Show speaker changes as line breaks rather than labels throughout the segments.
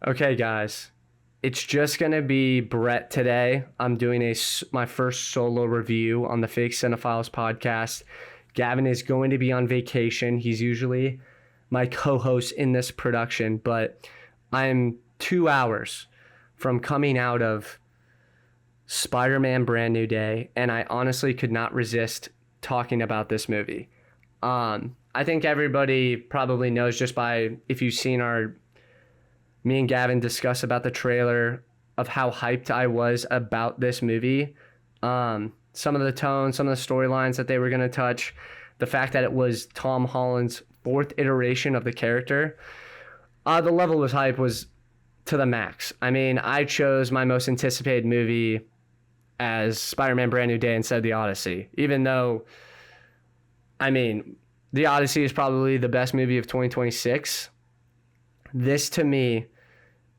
Okay, guys, it's just gonna be Brett today. I'm doing my first solo review on the Fake Cine-Files podcast. Gavin is going to be on vacation. He's usually my co-host in this production, but I'm 2 hours from coming out of Spider-Man Brand New Day, and I honestly could not resist talking about this movie. I think everybody probably knows just by if you've seen me and Gavin discuss about the trailer of how hyped I was about this movie. Some of the tones, some of the storylines that they were going to touch, the fact that it was Tom Holland's fourth iteration of the character. The level of hype was to the max. I mean, I chose my most anticipated movie as Spider-Man Brand New Day instead of The Odyssey, even though, I mean, The Odyssey is probably the best movie of 2026. This, to me,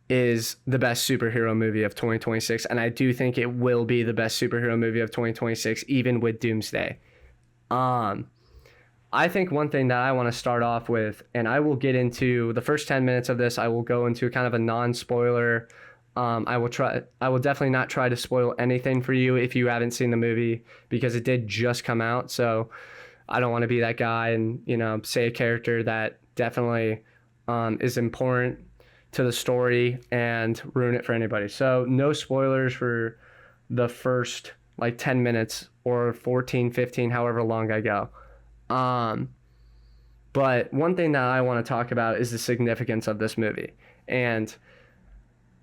is the best superhero movie of 2026, and I do think it will be the best superhero movie of 2026, even with Doomsday. I think one thing that I want to start off with, and I will get into the first 10 minutes of this, I will go into kind of a non-spoiler. I will definitely not try to spoil anything for you if you haven't seen the movie, because it did just come out, so I don't want to be that guy and, say a character that definitely is important to the story and ruin it for anybody. So no spoilers for the first 10 minutes or 14, 15, however long I go. But one thing that I want to talk about is the significance of this movie and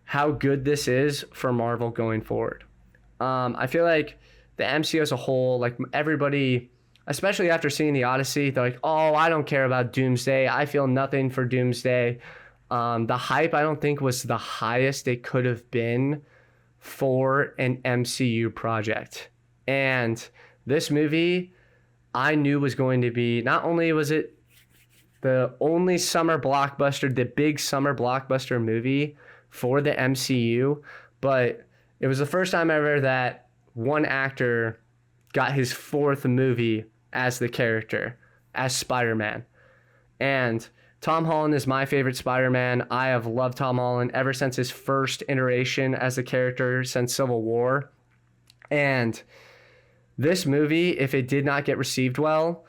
how good this is for Marvel going forward. I feel like the MCU as a whole, everybody, especially after seeing The Odyssey, they're like, oh, I don't care about Doomsday. I feel nothing for Doomsday. The hype, I don't think, was the highest it could have been for an MCU project. And this movie, I knew was going to be, not only was it the only summer blockbuster, the big summer blockbuster movie for the MCU, but it was the first time ever that one actor got his fourth movie as the character, as Spider-Man. And Tom Holland is my favorite Spider-Man. I have loved Tom Holland ever since his first iteration as a character since Civil War. And this movie, if it did not get received well,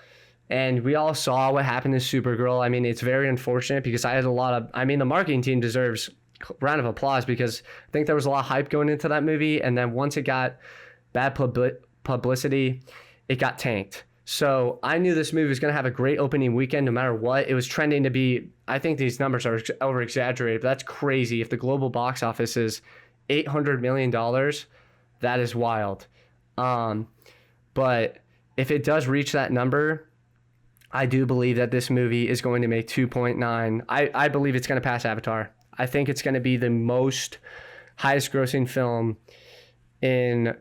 and we all saw what happened to Supergirl, I mean, it's very unfortunate because the marketing team deserves a round of applause because I think there was a lot of hype going into that movie. And then once it got bad publicity, it got tanked. So I knew this movie was going to have a great opening weekend no matter what. It was trending to be, I think these numbers are over-exaggerated, but that's crazy. If the global box office is $800 million, that is wild. But if it does reach that number, I do believe that this movie is going to make 2.9. I believe it's going to pass Avatar. I think it's going to be the most highest-grossing film in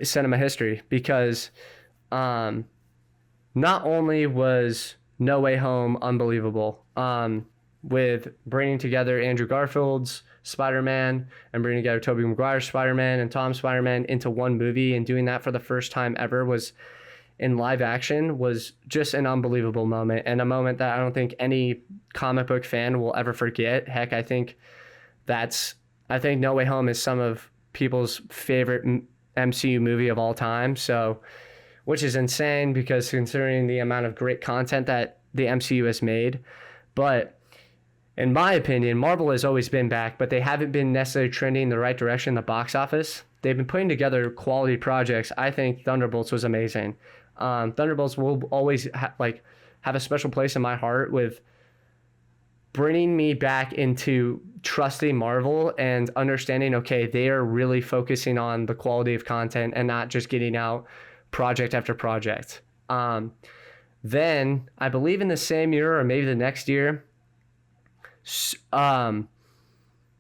cinema history because not only was No Way Home unbelievable, with bringing together Andrew Garfield's Spider-Man and bringing together Tobey Maguire's Spider-Man and Tom's Spider-Man into one movie and doing that for the first time ever was in live action was just an unbelievable moment, and a moment that I don't think any comic book fan will ever forget. Heck, I think No Way Home is some of people's favorite MCU movie of all time. So, which is insane because considering the amount of great content that the MCU has made. But in my opinion, Marvel has always been back, but they haven't been necessarily trending in the right direction in the box office. They've been putting together quality projects. I think Thunderbolts was amazing. Thunderbolts will always have a special place in my heart with bringing me back into trusting Marvel and understanding, okay, they are really focusing on the quality of content and not just getting out project after project. Then I believe in the same year or maybe the next year,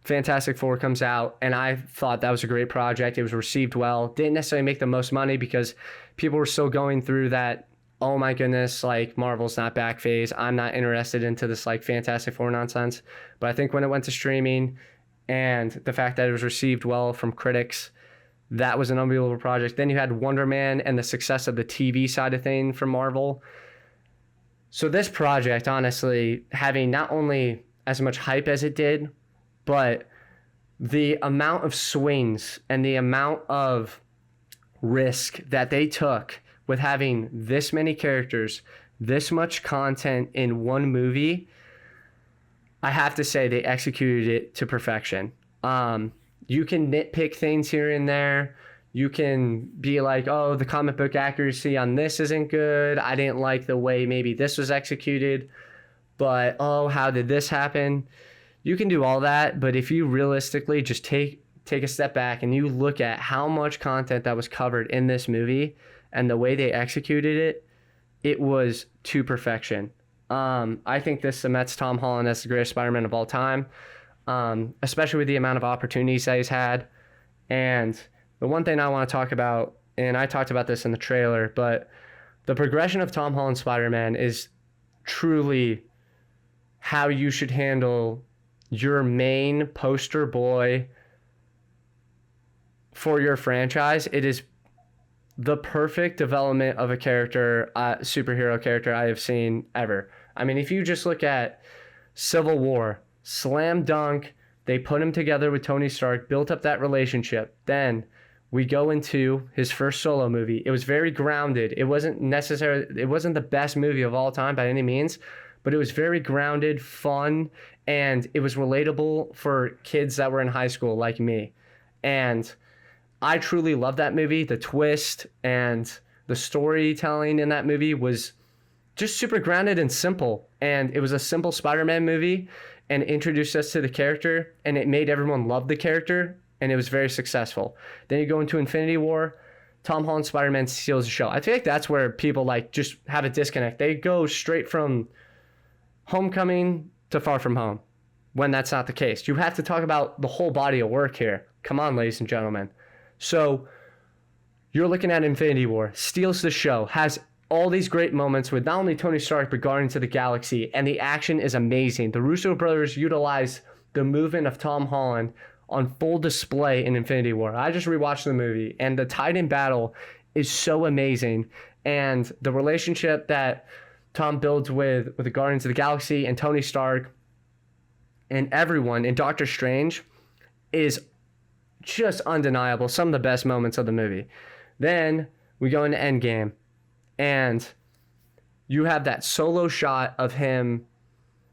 Fantastic Four comes out, and I thought that was a great project. It was received well. Didn't necessarily make the most money because people were still going through that, oh my goodness, Marvel's not back phase. I'm not interested into this Fantastic Four nonsense. But I think when it went to streaming and the fact that it was received well from critics, that was an unbelievable project. Then you had Wonder Man and the success of the TV side of things from Marvel. So this project, honestly, having not only as much hype as it did, but the amount of swings and the amount of risk that they took with having this many characters, this much content in one movie, I have to say they executed it to perfection. You can nitpick things here and there. You can be like, oh, the comic book accuracy on this isn't good. I didn't like the way maybe this was executed. But, oh, how did this happen? You can do all that. But if you realistically just take a step back and you look at how much content that was covered in this movie and the way they executed it, it was to perfection. I think this cements Tom Holland as the greatest Spider-Man of all time, especially with the amount of opportunities that he's had. And the one thing I want to talk about, and I talked about this in the trailer, but the progression of Tom Holland's Spider-Man is truly how you should handle your main poster boy for your franchise. It is the perfect development of a character, superhero character I have seen ever. I mean, if you just look at Civil War, slam dunk, they put him together with Tony Stark, built up that relationship. Then we go into his first solo movie. It was very grounded. It wasn't the best movie of all time by any means, but it was very grounded, fun, and it was relatable for kids that were in high school like me. And I truly love that movie. The twist and the storytelling in that movie was just super grounded and simple. And it was a simple Spider-Man movie and introduced us to the character, and it made everyone love the character, and it was very successful. Then you go into Infinity War, Tom Holland Spider-Man steals the show. I feel like that's where people like just have a disconnect. They go straight from Homecoming to Far From Home when that's not the case. You have to talk about the whole body of work here. Come on, ladies and gentlemen. So you're looking at Infinity War, steals the show, has all these great moments with not only Tony Stark, but Guardians of the Galaxy, and the action is amazing. The Russo brothers utilize the movement of Tom Holland on full display in Infinity War. I just rewatched the movie, and the Titan battle is so amazing. And the relationship that Tom builds with the Guardians of the Galaxy and Tony Stark and everyone in Doctor Strange is just undeniable. Some of the best moments of the movie. Then we go into Endgame, and you have that solo shot of him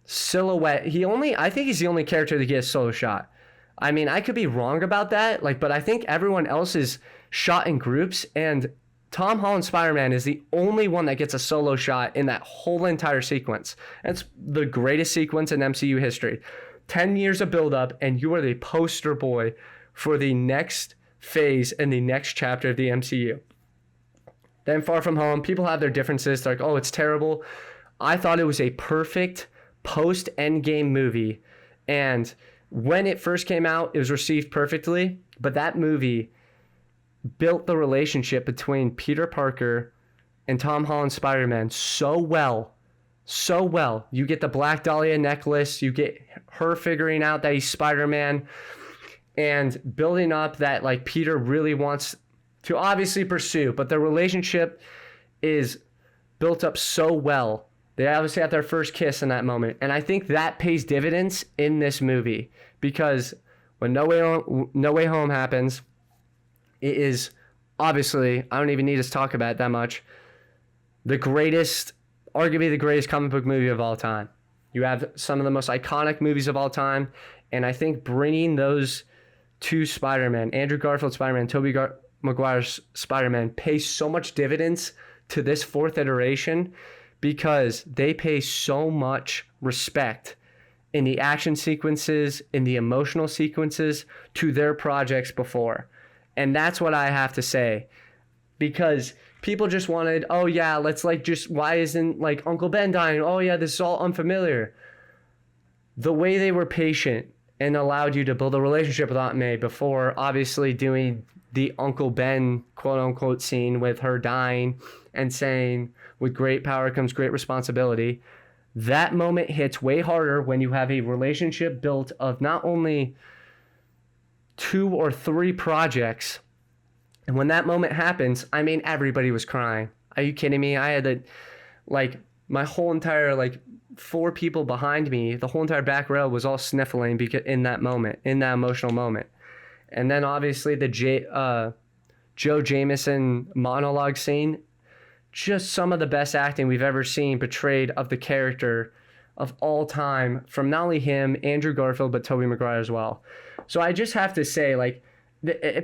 silhouette. I think he's the only character that gets a solo shot. I mean, I could be wrong about that, but I think everyone else is shot in groups, and Tom Holland Spider-Man is the only one that gets a solo shot in that whole entire sequence. It's the greatest sequence in MCU history. 10 years of build-up, and you are the poster boy for the next phase and the next chapter of the MCU. Then Far From Home, people have their differences. They're like, oh, it's terrible. I thought it was a perfect post-Endgame movie. And when it first came out, it was received perfectly. But that movie built the relationship between Peter Parker and Tom Holland Spider-Man so well. So well. You get the Black Dahlia necklace. You get her figuring out that he's Spider-Man. And building up that Peter really wants to obviously pursue, but their relationship is built up so well. They obviously have their first kiss in that moment. And I think that pays dividends in this movie, because when No Way Home happens, it is obviously, I don't even need to talk about it that much, arguably the greatest comic book movie of all time. You have some of the most iconic movies of all time. And I think bringing those two Spider-Man, Andrew Garfield Spider-Man, Tobey Maguire's Spider-Man, pay so much dividends to this fourth iteration, because they pay so much respect in the action sequences, in the emotional sequences to their projects before. And that's what I have to say, because people just wanted, oh yeah, let's why isn't Uncle Ben dying? Oh yeah, this is all unfamiliar. The way they were patient and allowed you to build a relationship with Aunt May before obviously doing the Uncle Ben quote-unquote scene with her dying and saying, with great power comes great responsibility. That moment hits way harder when you have a relationship built of not only 2 or 3 projects. And when that moment happens, I mean, everybody was crying. Are you kidding me? I had my whole entire 4 people behind me, the whole entire back row was all sniffling because in that moment, in that emotional moment. And then obviously the Joe Jameson monologue scene, just some of the best acting we've ever seen portrayed of the character of all time from not only him, Andrew Garfield, but Tobey Maguire as well. So I just have to say, like,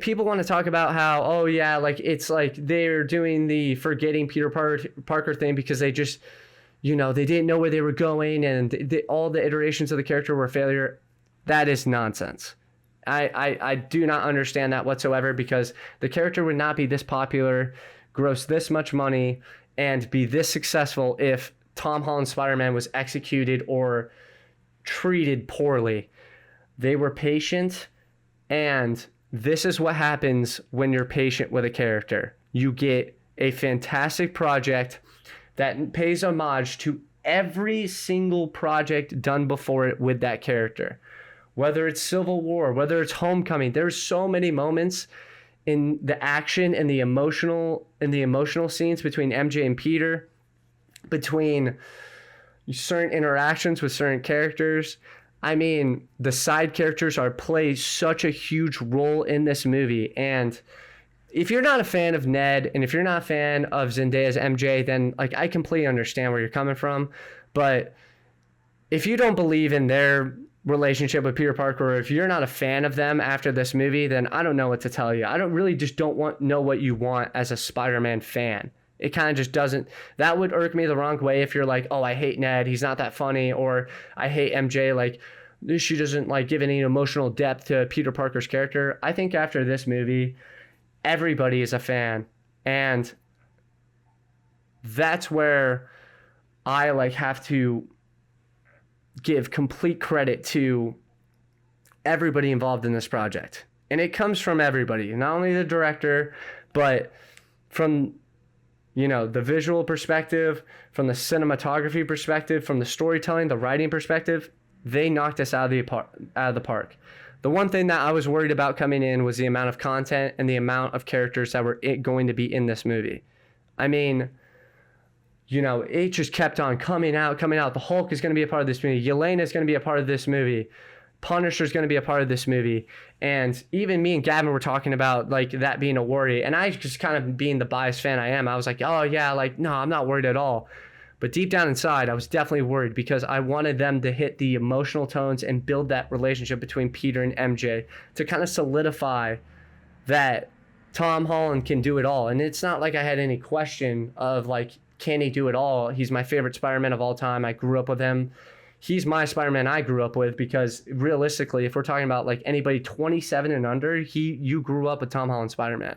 people want to talk about how, oh yeah, like it's like they're doing the forgetting Peter Parker thing because they just, you know, they didn't know where they were going and all the iterations of the character were a failure. That is nonsense. I do not understand that whatsoever, because the character would not be this popular, gross this much money, and be this successful if Tom Holland's Spider-Man was executed or treated poorly. They were patient, and this is what happens when you're patient with a character. You get a fantastic project that pays homage to every single project done before it with that character. Whether it's Civil War, whether it's Homecoming, there's so many moments in the action and the emotional scenes between MJ and Peter, between certain interactions with certain characters. I mean, the side characters play such a huge role in this movie. And if you're not a fan of Ned and if you're not a fan of Zendaya's MJ, then like I completely understand where you're coming from. But if you don't believe in their relationship with Peter Parker, or if you're not a fan of them after this movie, then I don't know what to tell you. I don't really just don't know what you want as a Spider-Man fan. It kind of just doesn't. That would irk me the wrong way if you're like, oh, I hate Ned, he's not that funny, or I hate MJ, like she doesn't like give any emotional depth to Peter Parker's character. I think after this movie, everybody is a fan, and that's where I like have to give complete credit to everybody involved in this project. And it comes from everybody, not only the director, but from, you know, the visual perspective, from the cinematography perspective, from the storytelling, the writing perspective. They knocked us out of the park. The one thing that I was worried about coming in was the amount of content and the amount of characters that were going to be in this movie. I mean, you know, it just kept on coming out. The Hulk is going to be a part of this movie. Yelena is going to be a part of this movie. Punisher is going to be a part of this movie. And even me and Gavin were talking about like that being a worry. And I just kind of being the biased fan I am, I was like, oh yeah, like, no, I'm not worried at all. But deep down inside, I was definitely worried because I wanted them to hit the emotional tones and build that relationship between Peter and MJ to kind of solidify that Tom Holland can do it all. And it's not like I had any question of like, can he do it all? He's my favorite Spider-Man of all time. I grew up with him. He's my Spider-Man I grew up with, because realistically, if we're talking about like anybody 27 and under, you grew up with Tom Holland Spider-Man.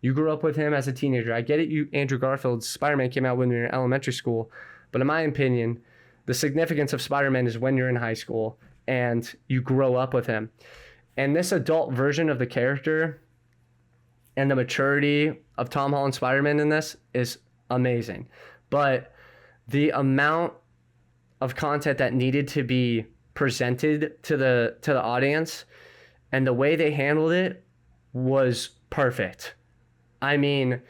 You grew up with him as a teenager. I get it. Andrew Garfield's Spider-Man came out when you were in elementary school. But in my opinion, the significance of Spider-Man is when you're in high school and you grow up with him. And this adult version of the character and the maturity of Tom Holland Spider-Man in this is amazing. But the amount of content that needed to be presented to the audience and the way they handled it was perfect. I mean,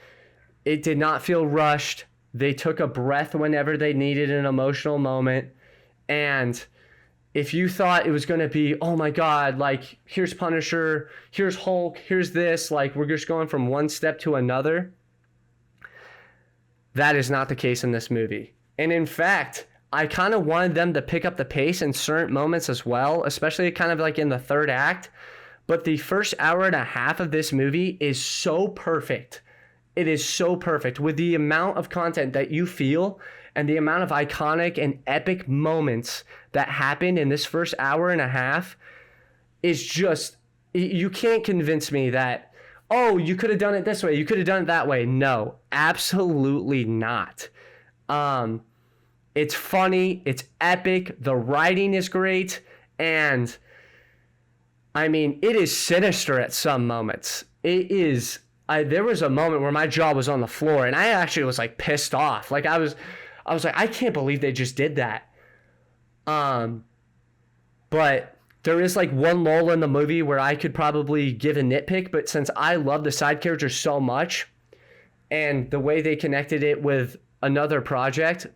it did not feel rushed. They took a breath whenever they needed an emotional moment. And if you thought it was going to be, oh my God, like here's Punisher, here's Hulk, here's this, like we're just going from one step to another, that is not the case in this movie. And in fact, I kind of wanted them to pick up the pace in certain moments as well, especially kind of like in the third act. But the first hour and a half of this movie is so perfect. It is so perfect with the amount of content that you feel and the amount of iconic and epic moments that happen in this first hour and a half is just, you can't convince me that, oh, you could have done it this way, you could have done it that way. No, absolutely not. It's funny, it's epic, the writing is great, and I mean, it is sinister at some moments. It is. There was a moment where my jaw was on the floor, and I actually was like pissed off. Like I was like, I can't believe they just did that. But there is like one lull in the movie where I could probably give a nitpick, but since I love the side characters so much, and the way they connected it with another project,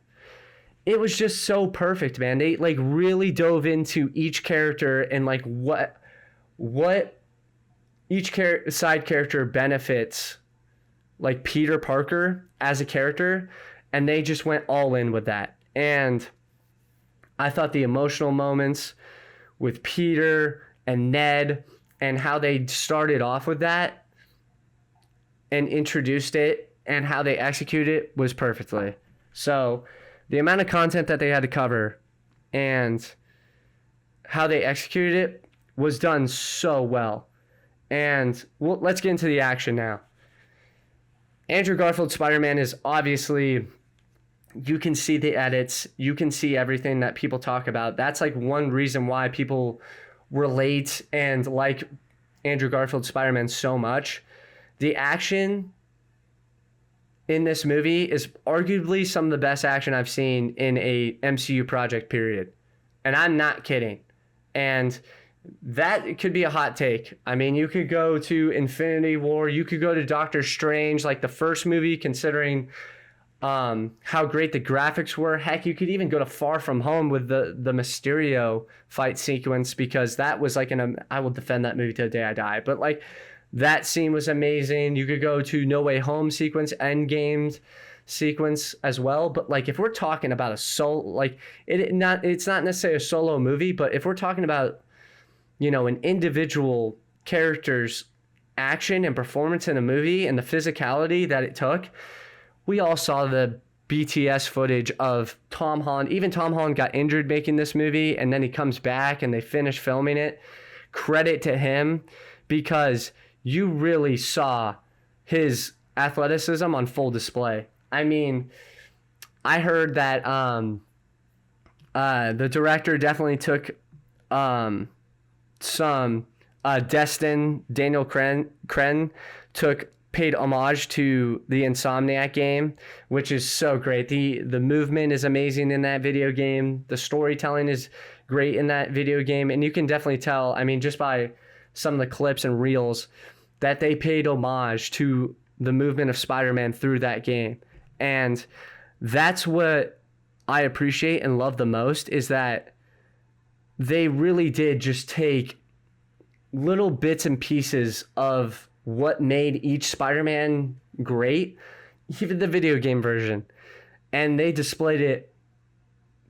it was just so perfect, man. They like really dove into each character and like what each side character benefits like Peter Parker as a character, and they just went all in with that. And I thought the emotional moments with Peter and Ned and how they started off with that and introduced it and how they executed it was perfectly. So the amount of content that they had to cover and how they executed it was done so well. And let's get into the action now. Andrew Garfield's Spider-Man is obviously, you can see the edits, you can see everything that people talk about. That's like one reason why people relate and like Andrew Garfield's Spider-Man so much. The action in this movie is arguably some of the best action I've seen in a MCU project, period. And I'm not kidding. And that could be a hot take. I mean, you could go to Infinity War, you could go to Doctor Strange, like the first movie, considering how great the graphics were. Heck, you could even go to Far From Home with the Mysterio fight sequence, because that was like I will defend that movie till the day I die. But like that scene was amazing. You could go to No Way Home sequence, Endgame sequence as well. But like if we're talking about a it's not necessarily a solo movie, but if we're talking about, you know, an individual character's action and performance in a movie and the physicality that it took, we all saw the BTS footage of Tom Holland. Even Tom Holland got injured making this movie, and then he comes back and they finish filming it. Credit to him, because you really saw his athleticism on full display. I mean, I heard that the director definitely took some Daniel Cren paid homage to the Insomniac game, which is so great. The movement is amazing in that video game. The storytelling is great in that video game, and you can definitely tell, I mean, just by some of the clips and reels, that they paid homage to the movement of Spider-Man through that game. And that's what I appreciate and love the most, is that they really did just take little bits and pieces of what made each Spider-Man great, even the video game version, and they displayed it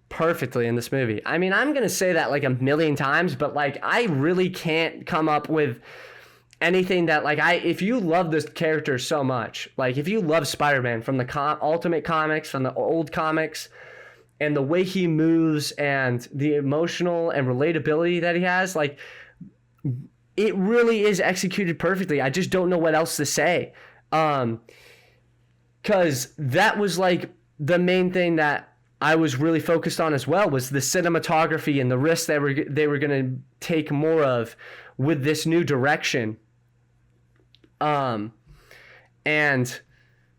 perfectly in this movie. I mean, I'm going to say that like a million times, but like I really can't come up with anything that like if you love this character so much, like if you love Spider-Man from the Ultimate Comics, from the old comics, and the way he moves and the emotional and relatability that he has, like it really is executed perfectly. I just don't know what else to say. Because that was like the main thing that I was really focused on as well, was the cinematography and the risks that they were going to take more of with this new direction. And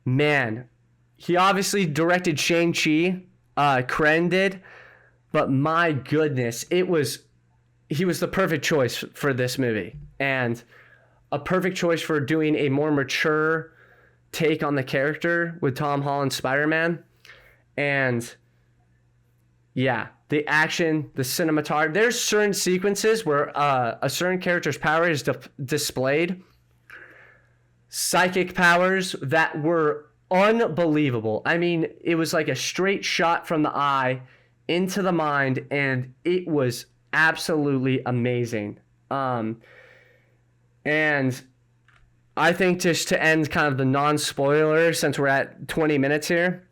man, he obviously directed Shang-Chi, Kren did, but my goodness, he was the perfect choice for this movie, and a perfect choice for doing a more mature take on the character with Tom Holland's Spider-Man. And yeah, the action, the cinematography, there's certain sequences where a certain character's power is displayed, psychic powers that were unbelievable. I mean, it was like a straight shot from the eye into the mind, and it was absolutely amazing. And I think, just to end kind of the non-spoiler, since we're at 20 minutes here,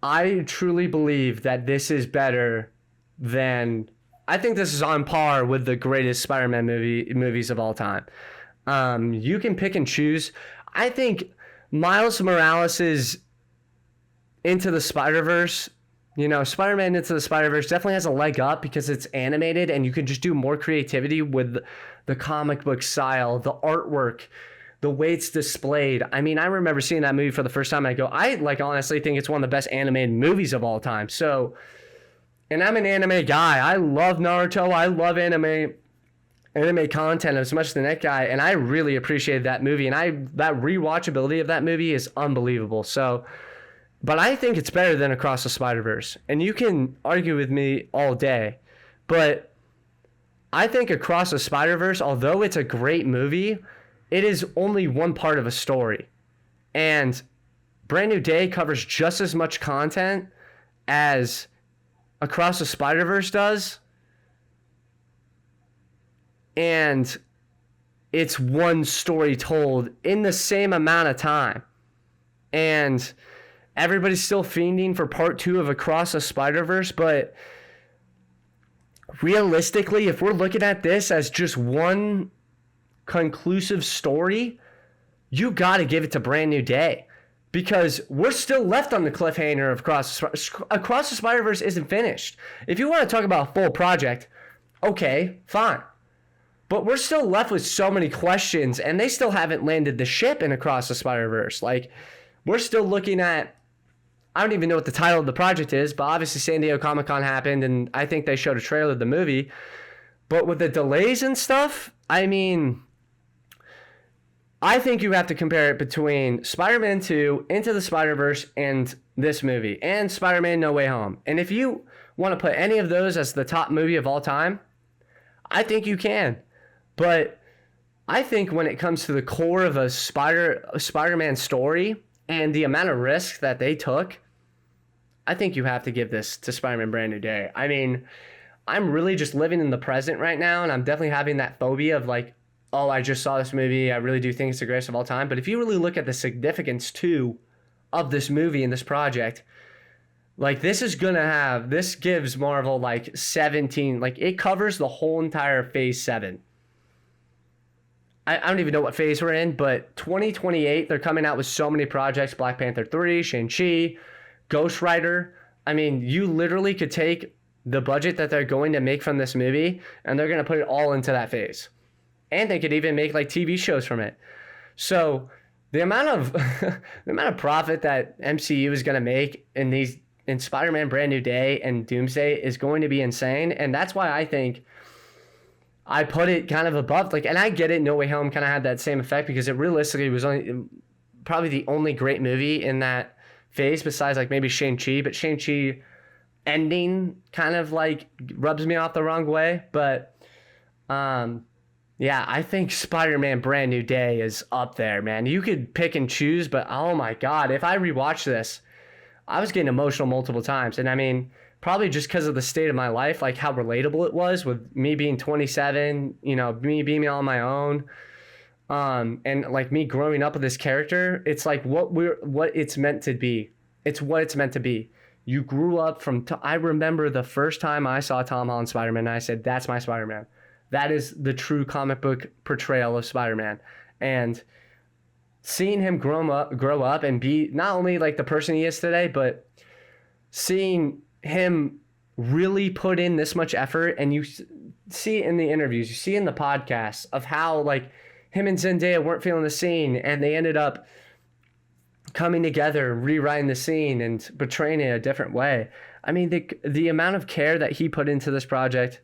I truly believe that this is better than, I think this is on par with the greatest Spider-Man movies of all time. You can pick and choose. I think Miles Morales' Into the Spider-Verse, you know, Spider-Man Into the Spider-Verse definitely has a leg up because it's animated and you can just do more creativity with the comic book style, the artwork, the way it's displayed. I mean, I remember seeing that movie for the first time. I honestly think it's one of the best animated movies of all time. So, and I'm an anime guy. I love Naruto. I love anime content as much as the next guy, and I really appreciated that movie. And that rewatchability of that movie is unbelievable. So, But I think it's better than Across the Spider-Verse. And you can argue with me all day. But I think Across the Spider-Verse, although it's a great movie, it is only one part of a story. And Brand New Day covers just as much content as Across the Spider-Verse does. And it's one story told in the same amount of time. And everybody's still fiending for part 2 of Across the Spider-Verse, but realistically, if we're looking at this as just one conclusive story, you got to give it to Brand New Day, because we're still left on the cliffhanger of Across the Spider-Verse isn't finished. If you want to talk about a full project, okay, fine. But we're still left with so many questions, and they still haven't landed the ship in Across the Spider-Verse. Like, we're still looking at, I don't even know what the title of the project is, but obviously San Diego Comic-Con happened, and I think they showed a trailer of the movie. But with the delays and stuff, I mean, I think you have to compare it between Spider-Man 2, Into the Spider-Verse, and this movie, and Spider-Man No Way Home. And if you want to put any of those as the top movie of all time, I think you can. But I think when it comes to the core of a Spider-Man story and the amount of risk that they took, I think you have to give this to Spider-Man Brand New Day. I mean, I'm really just living in the present right now, and I'm definitely having that phobia of like, oh, I just saw this movie. I really do think it's the greatest of all time. But if you really look at the significance, too, of this movie and this project, like, this gives Marvel, like, 17, like, it covers the whole entire Phase 7. I don't even know what phase we're in, but 2028, they're coming out with so many projects. Black Panther 3, Shang-Chi, Ghost Rider. I mean, you literally could take the budget that they're going to make from this movie, and they're going to put it all into that phase. And they could even make, like, TV shows from it. So the amount of profit that MCU is going to make in Spider-Man Brand New Day and Doomsday is going to be insane. And that's why I think I put it kind of above, like, and I get it, No Way Home kind of had that same effect because it realistically was probably the only great movie in that phase besides, like, maybe Shang-Chi, but Shang-Chi ending kind of, like, rubs me off the wrong way. But, yeah, I think Spider-Man Brand New Day is up there, man. You could pick and choose, but oh my God, if I rewatch this, I was getting emotional multiple times. And I mean, probably just because of the state of my life, like how relatable it was with me being 27, you know, me being on my own, and like me growing up with this character. It's like what it's meant to be. It's what it's meant to be. You grew up I remember the first time I saw Tom Holland Spider-Man, and I said, that's my Spider-Man. That is the true comic book portrayal of Spider-Man. And seeing him grow up and be not only like the person he is today, but seeing him really put in this much effort, and you see in the interviews, you see in the podcasts of how like him and Zendaya weren't feeling the scene, and they ended up coming together, rewriting the scene and portraying it a different way. I mean, the amount of care that he put into this project,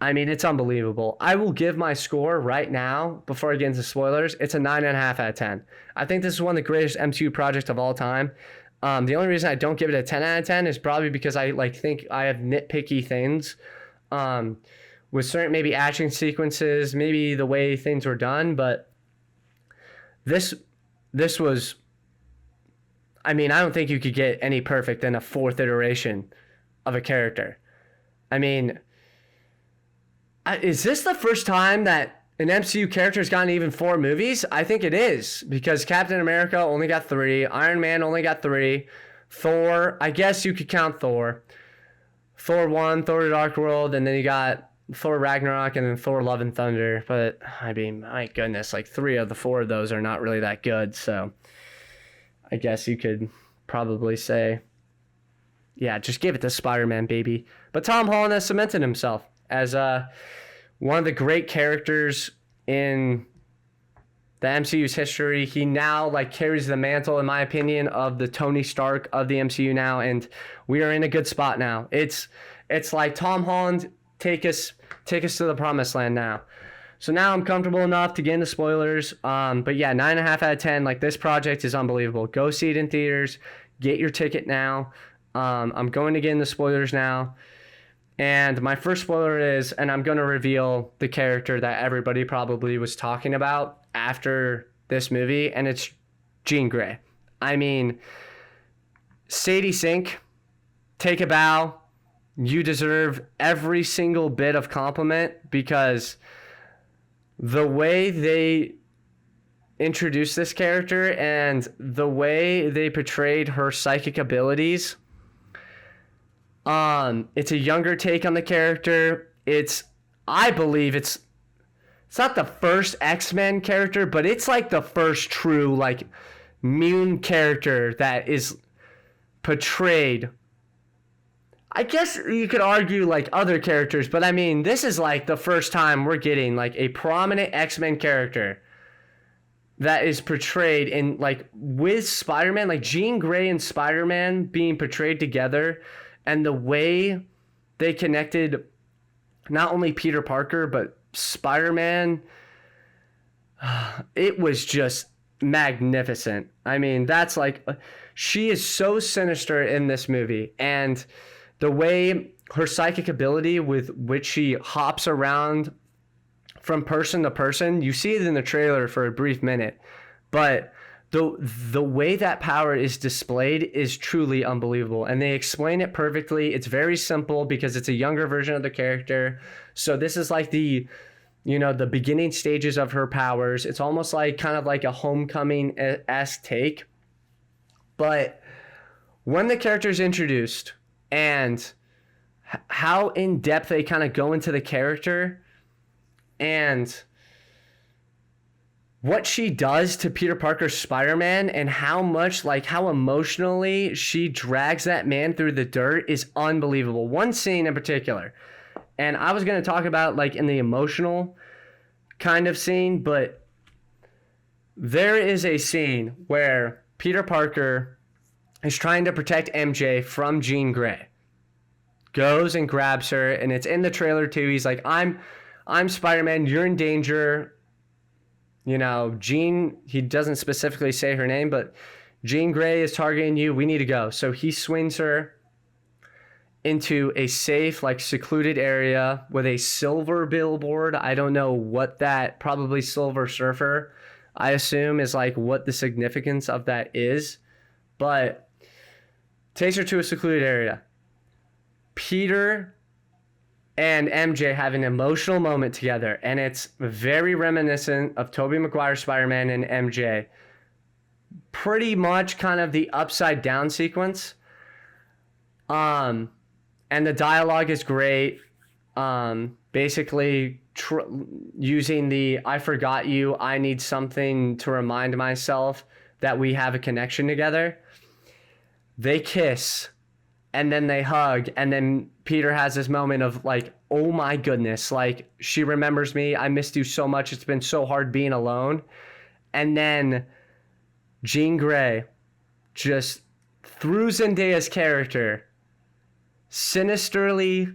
I mean, it's unbelievable. I will give my score right now, before I get into spoilers, it's a 9.5 out of 10. I think this is one of the greatest MCU projects of all time. The only reason I don't give it a 10 out of 10 is probably because I think I have nitpicky things with certain maybe action sequences, maybe the way things were done. But this was, I mean, I don't think you could get any perfect than a fourth iteration of a character. I mean, is this the first time that an MCU character has gotten even 4 movies? I think it is, because Captain America only got 3, Iron Man only got 3, Thor, I guess you could count Thor 1, Thor The Dark World, and then you got Thor Ragnarok, and then Thor Love and Thunder. But I mean, my goodness, like 3 of the 4 of those are not really that good, so I guess you could probably say, yeah, just give it to Spider-Man, baby. But Tom Holland has cemented himself as one of the great characters in the MCU's history. He now like carries the mantle, in my opinion, of the Tony Stark of the MCU now, and we are in a good spot now. It's like, Tom Holland, take us to the promised land now. So now I'm comfortable enough to get into spoilers. But yeah, 9.5 out of 10. Like, this project is unbelievable. Go see it in theaters. get your ticket now. I'm going to get into spoilers now. And my first spoiler is, and I'm going to reveal the character that everybody probably was talking about after this movie, and it's Jean Grey. I mean, Sadie Sink, take a bow. You deserve every single bit of compliment, because the way they introduced this character and the way they portrayed her psychic abilities, it's a younger take on the character. I believe it's not the first X-Men character, but it's like the first true like mutant character that is portrayed. I guess you could argue like other characters, but I mean, this is like the first time we're getting like a prominent X-Men character that is portrayed in like with Spider-Man, like Jean Grey and Spider-Man being portrayed together, and the way they connected not only Peter Parker but Spider-Man, it was just magnificent. I mean, that's like, she is so sinister in this movie, and the way her psychic ability with which she hops around from person to person, you see it in the trailer for a brief minute, but the way that power is displayed is truly unbelievable, and they explain it perfectly. It's very simple because it's a younger version of the character. So this is like the beginning stages of her powers. It's almost like kind of like a Homecoming-esque take. But when the character is introduced and how in depth they kind of go into the character and what she does to Peter Parker's Spider-Man and how emotionally she drags that man through the dirt is unbelievable. One scene in particular, and I was going to talk about like in the emotional kind of scene, but there is a scene where Peter Parker is trying to protect MJ from Jean Grey. Goes and grabs her, and it's in the trailer too. He's like, I'm Spider-Man, you're in danger. Jean, he doesn't specifically say her name, but Jean Grey is targeting you. We need to go. So he swings her into a safe, like secluded area with a silver billboard. I don't know what that, probably Silver Surfer, I assume is like what the significance of that is, but takes her to a secluded area. Peter and MJ have an emotional moment together, and it's very reminiscent of Tobey Maguire's Spider-Man and MJ. Pretty much kind of the upside down sequence. And the dialogue is great. Basically using the "I forgot you, I need something to remind myself that we have a connection together." They kiss, and then they hug, and then Peter has this moment of like, oh my goodness, like she remembers me. I missed you so much. It's been so hard being alone. And then Jean Grey just through Zendaya's character sinisterly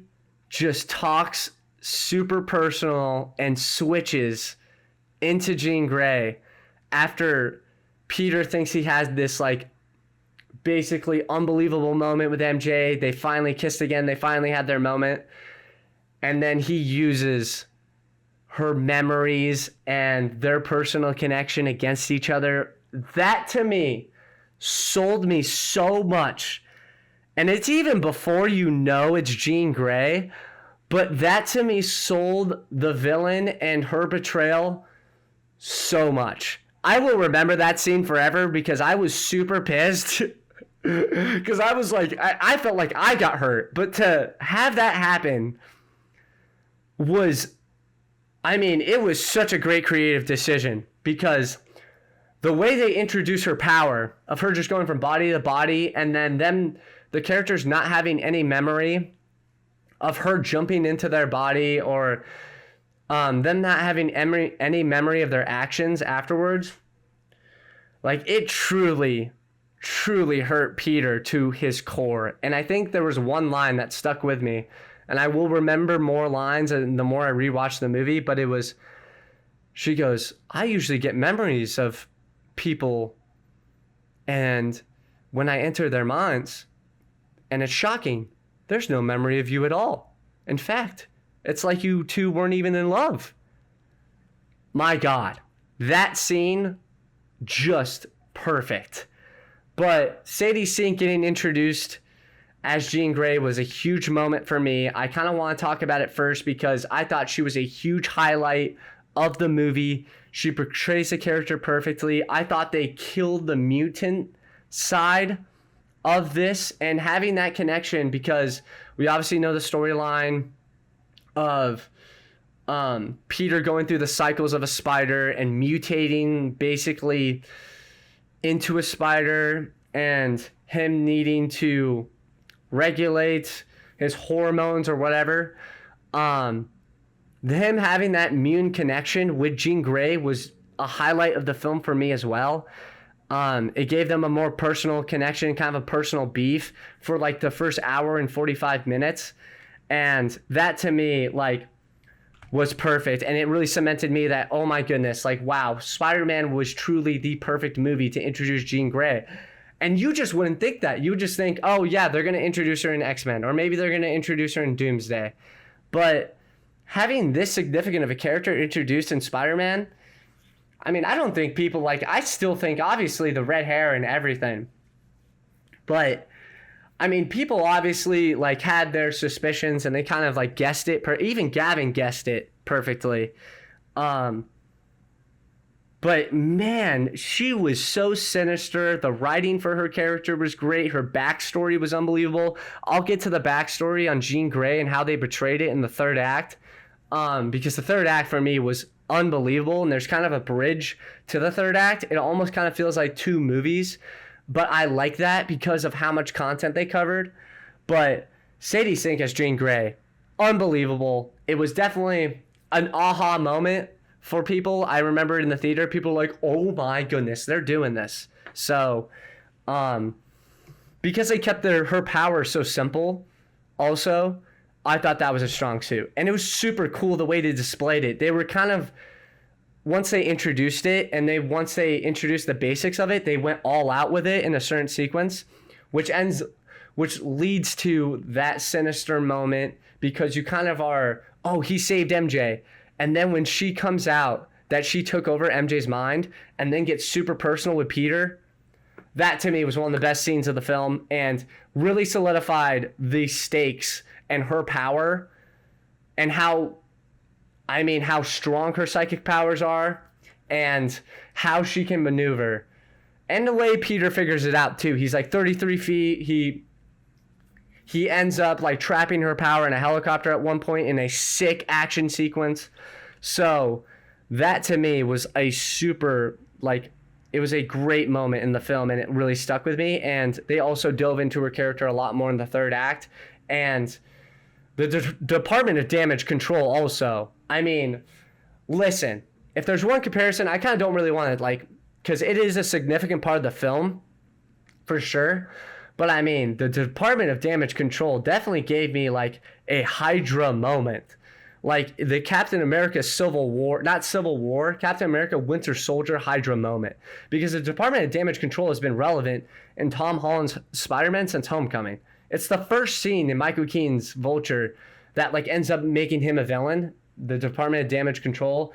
just talks super personal and switches into Jean Grey after Peter thinks he has this like basically unbelievable moment with MJ. They finally kissed again. They finally had their moment. And then he uses her memories and their personal connection against each other. That to me sold me so much. And it's even before it's Jean Grey. But that to me sold the villain and her betrayal so much. I will remember that scene forever because I was super pissed. Because I was like, I felt like I got hurt. But to have that happen was, it was such a great creative decision, because the way they introduce her power of her just going from body to body, and then the characters not having any memory of her jumping into their body, or them not having any memory of their actions afterwards, like it truly hurt Peter to his core. And I think there was one line that stuck with me, and I will remember more lines and the more I rewatch the movie, but it was, she goes, I usually get memories of people, and when I enter their minds, and it's shocking, there's no memory of you at all. In fact, it's like you two weren't even in love. My God, that scene, just perfect. But Sadie Sink getting introduced as Jean Grey was a huge moment for me. I kind of want to talk about it first because I thought she was a huge highlight of the movie. She portrays the character perfectly. I thought they killed the mutant side of this, and having that connection, because we obviously know the storyline of Peter going through the cycles of a spider and mutating basically into a spider, and him needing to regulate his hormones or whatever. Him having that immune connection with Jean Grey was a highlight of the film for me as well. It gave them a more personal connection, kind of a personal beef for like the first hour and 45 minutes. And that to me, like, was perfect. And it really cemented me that, oh my goodness, like, wow, Spider-Man was truly the perfect movie to introduce Jean Grey. And you just wouldn't think that. You would just think, oh yeah, they're going to introduce her in X-Men, or maybe they're going to introduce her in Doomsday. But having this significant of a character introduced in Spider-Man, I mean, I don't think people like, I still think obviously the red hair and everything, but I mean, people obviously like had their suspicions and they kind of like guessed it. Even Gavin guessed it perfectly. But man, she was so sinister. The writing for her character was great. Her backstory was unbelievable. I'll get to the backstory on Jean Grey and how they portrayed it in the third act. Because the third act for me was unbelievable, and there's kind of a bridge to the third act. It almost kind of feels like two movies, but I like that because of how much content they covered. But Sadie Sink as Jean Grey, unbelievable. It was definitely an aha moment for people. I remember in the theater, people were like, oh my goodness, they're doing this. So because they kept her power so simple also, I thought that was a strong suit. And it was super cool the way they displayed it. They were kind of, once they introduced it and once they introduced the basics of it, they went all out with it in a certain sequence, which leads to that sinister moment, because you kind of are, oh, he saved MJ. And then when she comes out that she took over MJ's mind and then gets super personal with Peter, that to me was one of the best scenes of the film and really solidified the stakes and her power and how strong her psychic powers are and how she can maneuver. And the way Peter figures it out too. He's like 33 feet. He ends up like trapping her power in a helicopter at one point in a sick action sequence. So that to me was a super, like, it was a great moment in the film and it really stuck with me. And they also dove into her character a lot more in the third act. And the Department of Damage Control also. I mean, listen, if there's one comparison, I kind of don't really want to, like, because it is a significant part of the film, for sure. But I mean, the Department of Damage Control definitely gave me, like, a Hydra moment. Like, the Captain America Captain America Winter Soldier Hydra moment. Because the Department of Damage Control has been relevant in Tom Holland's Spider-Man since Homecoming. It's the first scene in Michael Keaton's Vulture that, like, ends up making him a villain, the Department of Damage Control.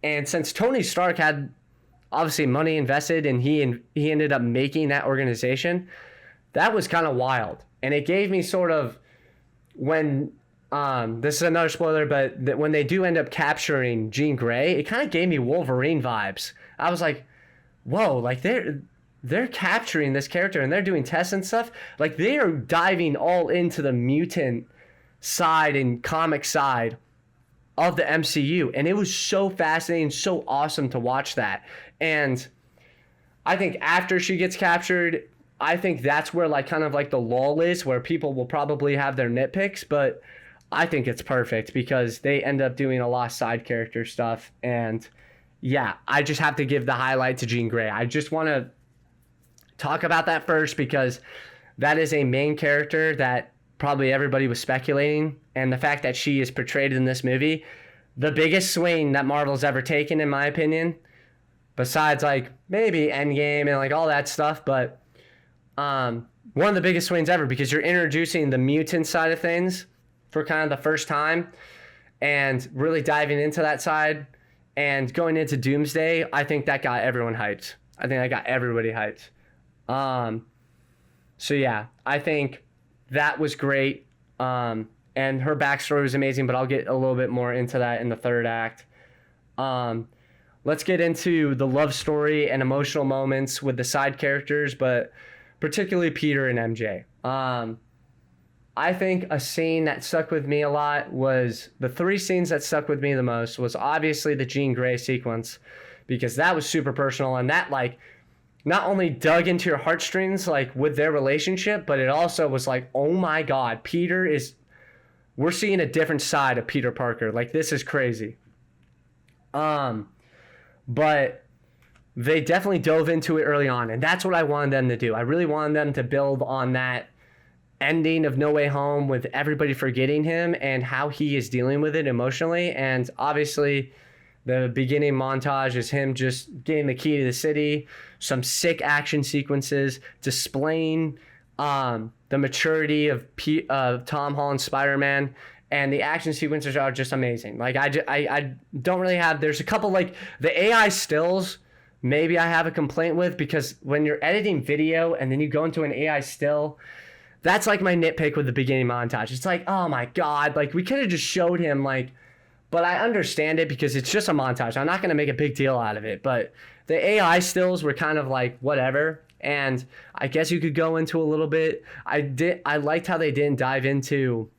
And since Tony Stark had, obviously, money invested and he ended up making that organization, that was kind of wild. And it gave me sort of, when, this is another spoiler, but when they do end up capturing Jean Grey, it kind of gave me Wolverine vibes. I was like, whoa, like they're capturing this character and they're doing tests and stuff. Like, they are diving all into the mutant side and comic side of the MCU. And it was so fascinating, so awesome to watch that. And I think after she gets captured, I think that's where, like, kind of like the lull is, where people will probably have their nitpicks, but I think it's perfect because they end up doing a lot of side character stuff. And yeah, I just have to give the highlight to Jean Grey. I just want to talk about that first because that is a main character that probably everybody was speculating. And the fact that she is portrayed in this movie, the biggest swing that Marvel's ever taken, in my opinion, besides like maybe Endgame and like all that stuff. But One of the biggest swings ever, because you're introducing the mutant side of things for kind of the first time and really diving into that side and going into Doomsday. I think that got everyone hyped. I think that got everybody hyped. So yeah, I think that was great. And her backstory was amazing, but I'll get a little bit more into that in the third act. Let's get into the love story and emotional moments with the side characters, but particularly Peter and MJ. I think a scene that stuck with me a lot was the three scenes that stuck with me the most was obviously the Jean Grey sequence, because that was super personal, and that like not only dug into your heartstrings like with their relationship, but it also was like, oh my God, we're seeing a different side of Peter Parker. Like, this is crazy. But they definitely dove into it early on, and that's what I wanted them to do. I really wanted them to build on that ending of No Way Home with everybody forgetting him and how he is dealing with it emotionally. And obviously the beginning montage is him just getting the key to the city, some sick action sequences displaying the maturity of Tom Holland's Spider-Man. And the action sequences are just amazing. Like, I don't really have... There's a couple, like, the AI stills, maybe I have a complaint with, because when you're editing video and then you go into an AI still, that's, like, my nitpick with the beginning montage. It's like, oh, my God. Like, we could have just showed him, like... But I understand it because it's just a montage. I'm not going to make a big deal out of it. But the AI stills were kind of like, whatever. And I guess you could go into a little bit. I liked how they didn't dive into...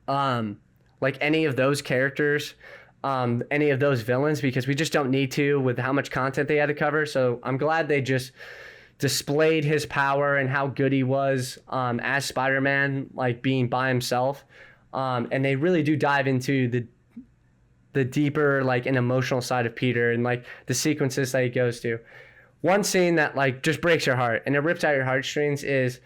like any of those characters, any of those villains, because we just don't need to with how much content they had to cover. So I'm glad they just displayed his power and how good he was as Spider-Man, like being by himself. And they really do dive into the deeper, like, an emotional side of Peter and like the sequences that he goes to. One scene that like just breaks your heart and it rips out your heartstrings is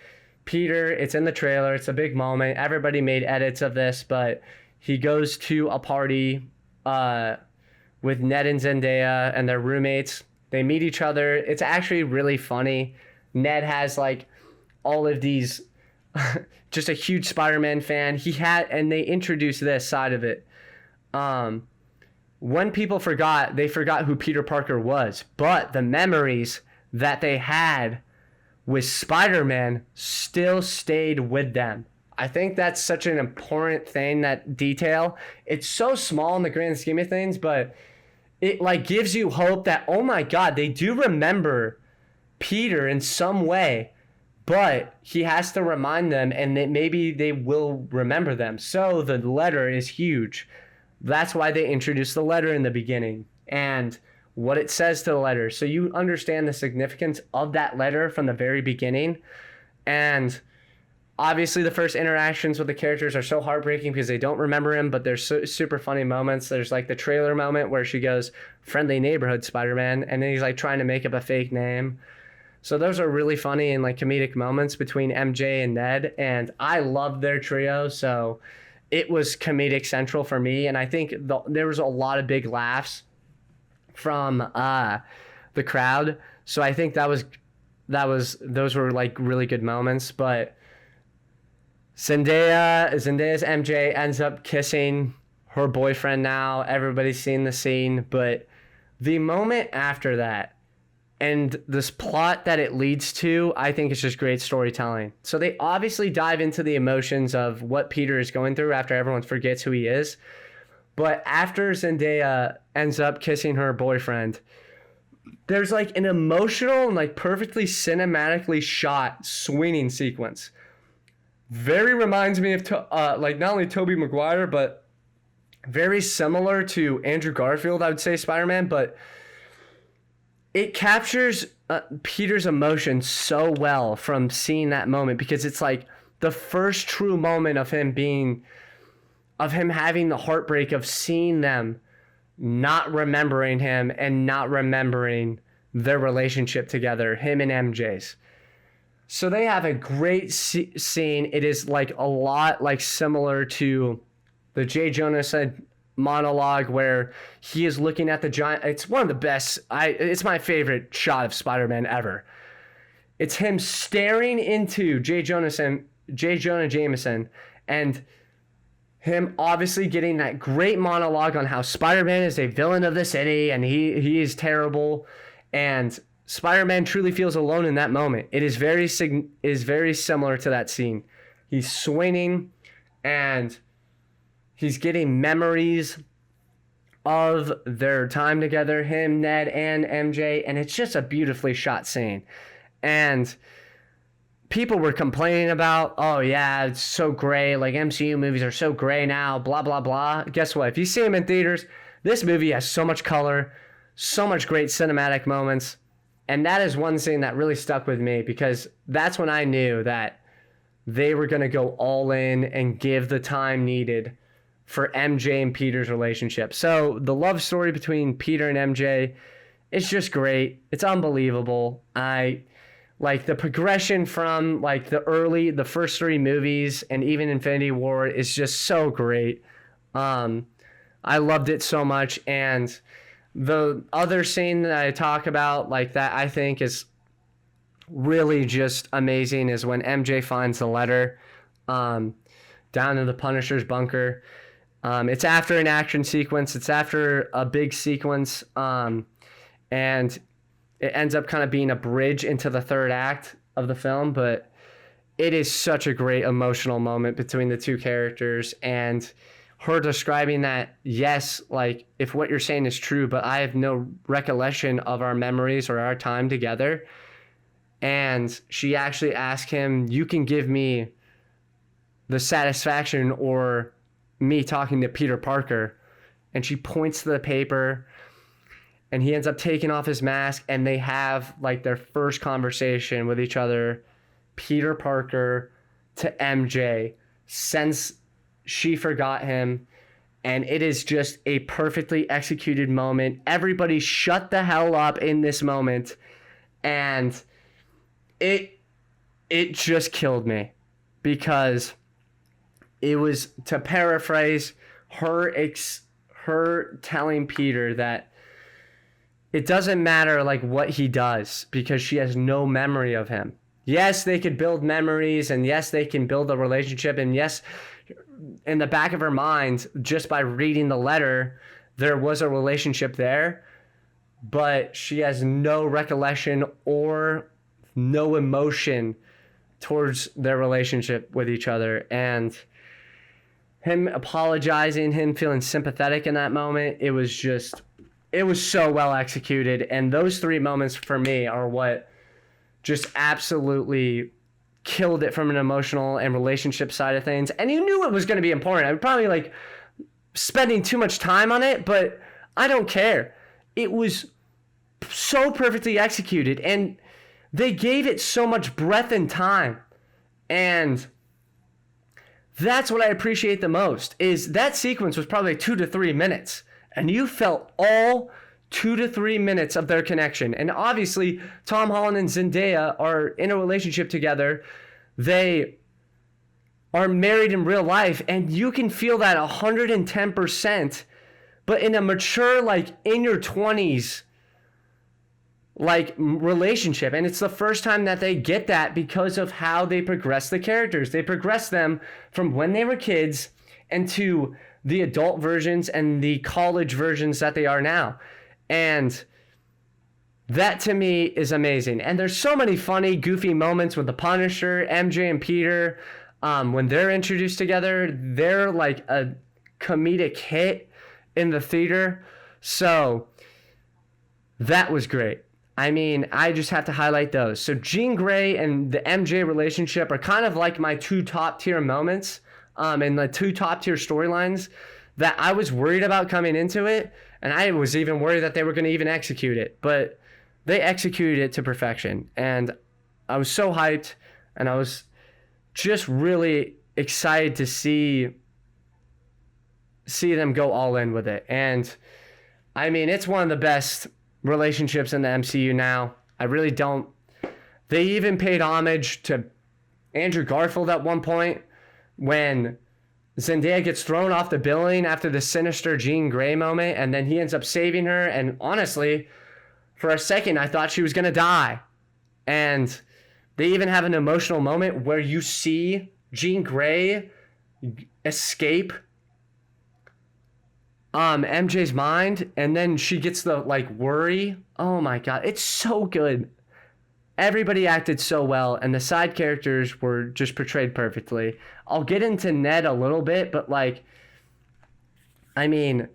Peter. It's in the trailer. It's a big moment. Everybody made edits of this, but he goes to a party with Ned and Zendaya and their roommates. They meet each other. It's actually really funny. Ned has like all of these, just a huge Spider-Man fan. And they introduced this side of it. When people they forgot who Peter Parker was, but the memories that they had with Spider-Man still stayed with them. I think that's such an important thing, that detail. It's so small in the grand scheme of things, but it like gives you hope that, oh my God, they do remember Peter in some way, but he has to remind them, and that maybe they will remember them. So the letter is huge. That's why they introduced the letter in the beginning and what it says to the letter. So you understand the significance of that letter from the very beginning. And obviously the first interactions with the characters are so heartbreaking because they don't remember him, but there's super funny moments. There's like the trailer moment where she goes, "Friendly neighborhood Spider-Man," and then he's like trying to make up a fake name. So those are really funny and like comedic moments between MJ and Ned, and I love their trio. So it was comedic central for me, and I think there was a lot of big laughs from the crowd. So I think those were like really good moments. But Zendaya's MJ ends up kissing her boyfriend now. Everybody's seen the scene, but the moment after that and this plot that it leads to, I think it's just great storytelling. So they obviously dive into the emotions of what Peter is going through after everyone forgets who he is. But after Zendaya ends up kissing her boyfriend, there's like an emotional and like perfectly cinematically shot swinging sequence. Very reminds me of like not only Tobey Maguire, but very similar to Andrew Garfield, I would say, Spider-Man. But it captures Peter's emotion so well from seeing that moment, because it's like the first true moment of him having the heartbreak of seeing them not remembering him and not remembering their relationship together, him and MJ's. So they have a great scene. It is like a lot like similar to the J. Jonah said monologue where he is looking at the giant. It's one of the best. It's my favorite shot of Spider-Man ever. It's him staring into J. Jonah Jameson, and him obviously getting that great monologue on how Spider-Man is a villain of the city and he is terrible, and Spider-Man truly feels alone in that moment. It is very similar to that scene. He's swinging and he's getting memories of their time together, him, Ned, and MJ, and it's just a beautifully shot scene. And people were complaining about, oh yeah, it's so gray, like MCU movies are so gray now, blah, blah, blah. Guess what? If you see them in theaters, this movie has so much color, so much great cinematic moments. And that is one scene that really stuck with me, because that's when I knew that they were going to go all in and give the time needed for MJ and Peter's relationship. So the love story between Peter and MJ, it's just great. It's unbelievable. I like the progression from like the first three movies and even Infinity War is just so great. I loved it so much. And the other scene that I talk about like that I think is really just amazing is when MJ finds the letter down in the Punisher's bunker. It's after an action sequence. It's after a big sequence. And it ends up kind of being a bridge into the third act of the film. But it is such a great emotional moment between the two characters. And her describing that, yes, like if what you're saying is true, but I have no recollection of our memories or our time together. And she actually asked him, you can give me the satisfaction or me talking to Peter Parker. And she points to the paper and he ends up taking off his mask and they have like their first conversation with each other. Peter Parker to MJ since she forgot him. And it is just a perfectly executed moment. Everybody shut the hell up in this moment. And it just killed me, because it was, to paraphrase, her telling Peter that it doesn't matter like what he does because she has no memory of him. Yes, they could build memories, and yes, they can build a relationship, and yes, in the back of her mind, just by reading the letter, there was a relationship there, but she has no recollection or no emotion towards their relationship with each other. And him apologizing, him feeling sympathetic in that moment, it was so well executed. And those three moments for me are what just absolutely killed it from an emotional and relationship side of things. And you knew it was going to be important. I'm probably like spending too much time on it, but I don't care. It was so perfectly executed, and they gave it so much breadth and time. And that's what I appreciate the most, is that sequence was probably 2 to 3 minutes, and you felt all 2 to 3 minutes of their connection. And obviously, Tom Holland and Zendaya are in a relationship together. They are married in real life, and you can feel that 110%, but in a mature, like in your 20s, like relationship. And it's the first time that they get that because of how they progress the characters. They progress them from when they were kids into the adult versions and the college versions that they are now. And that to me is amazing. And there's so many funny, goofy moments with the Punisher, MJ and Peter. When they're introduced together, they're like a comedic hit in the theater. So that was great. I mean, I just have to highlight those. So Jean Grey and the MJ relationship are kind of like my two top tier moments and the two top tier storylines that I was worried about coming into it. And I was even worried that they were going to even execute it. But they executed it to perfection. And I was so hyped. And I was just really excited to see them go all in with it. And I mean, it's one of the best relationships in the MCU now. I really don't. They even paid homage to Andrew Garfield at one point when Zendaya gets thrown off the building after the sinister Jean Grey moment, and then he ends up saving her. And honestly, for a second, I thought she was going to die. And They even have an emotional moment where you see Jean Grey escape MJ's mind, and then she gets the like worry. Oh my god, it's so good. Everybody acted so well, and the side characters were just portrayed perfectly. I'll get into Ned a little bit, but like, I mean,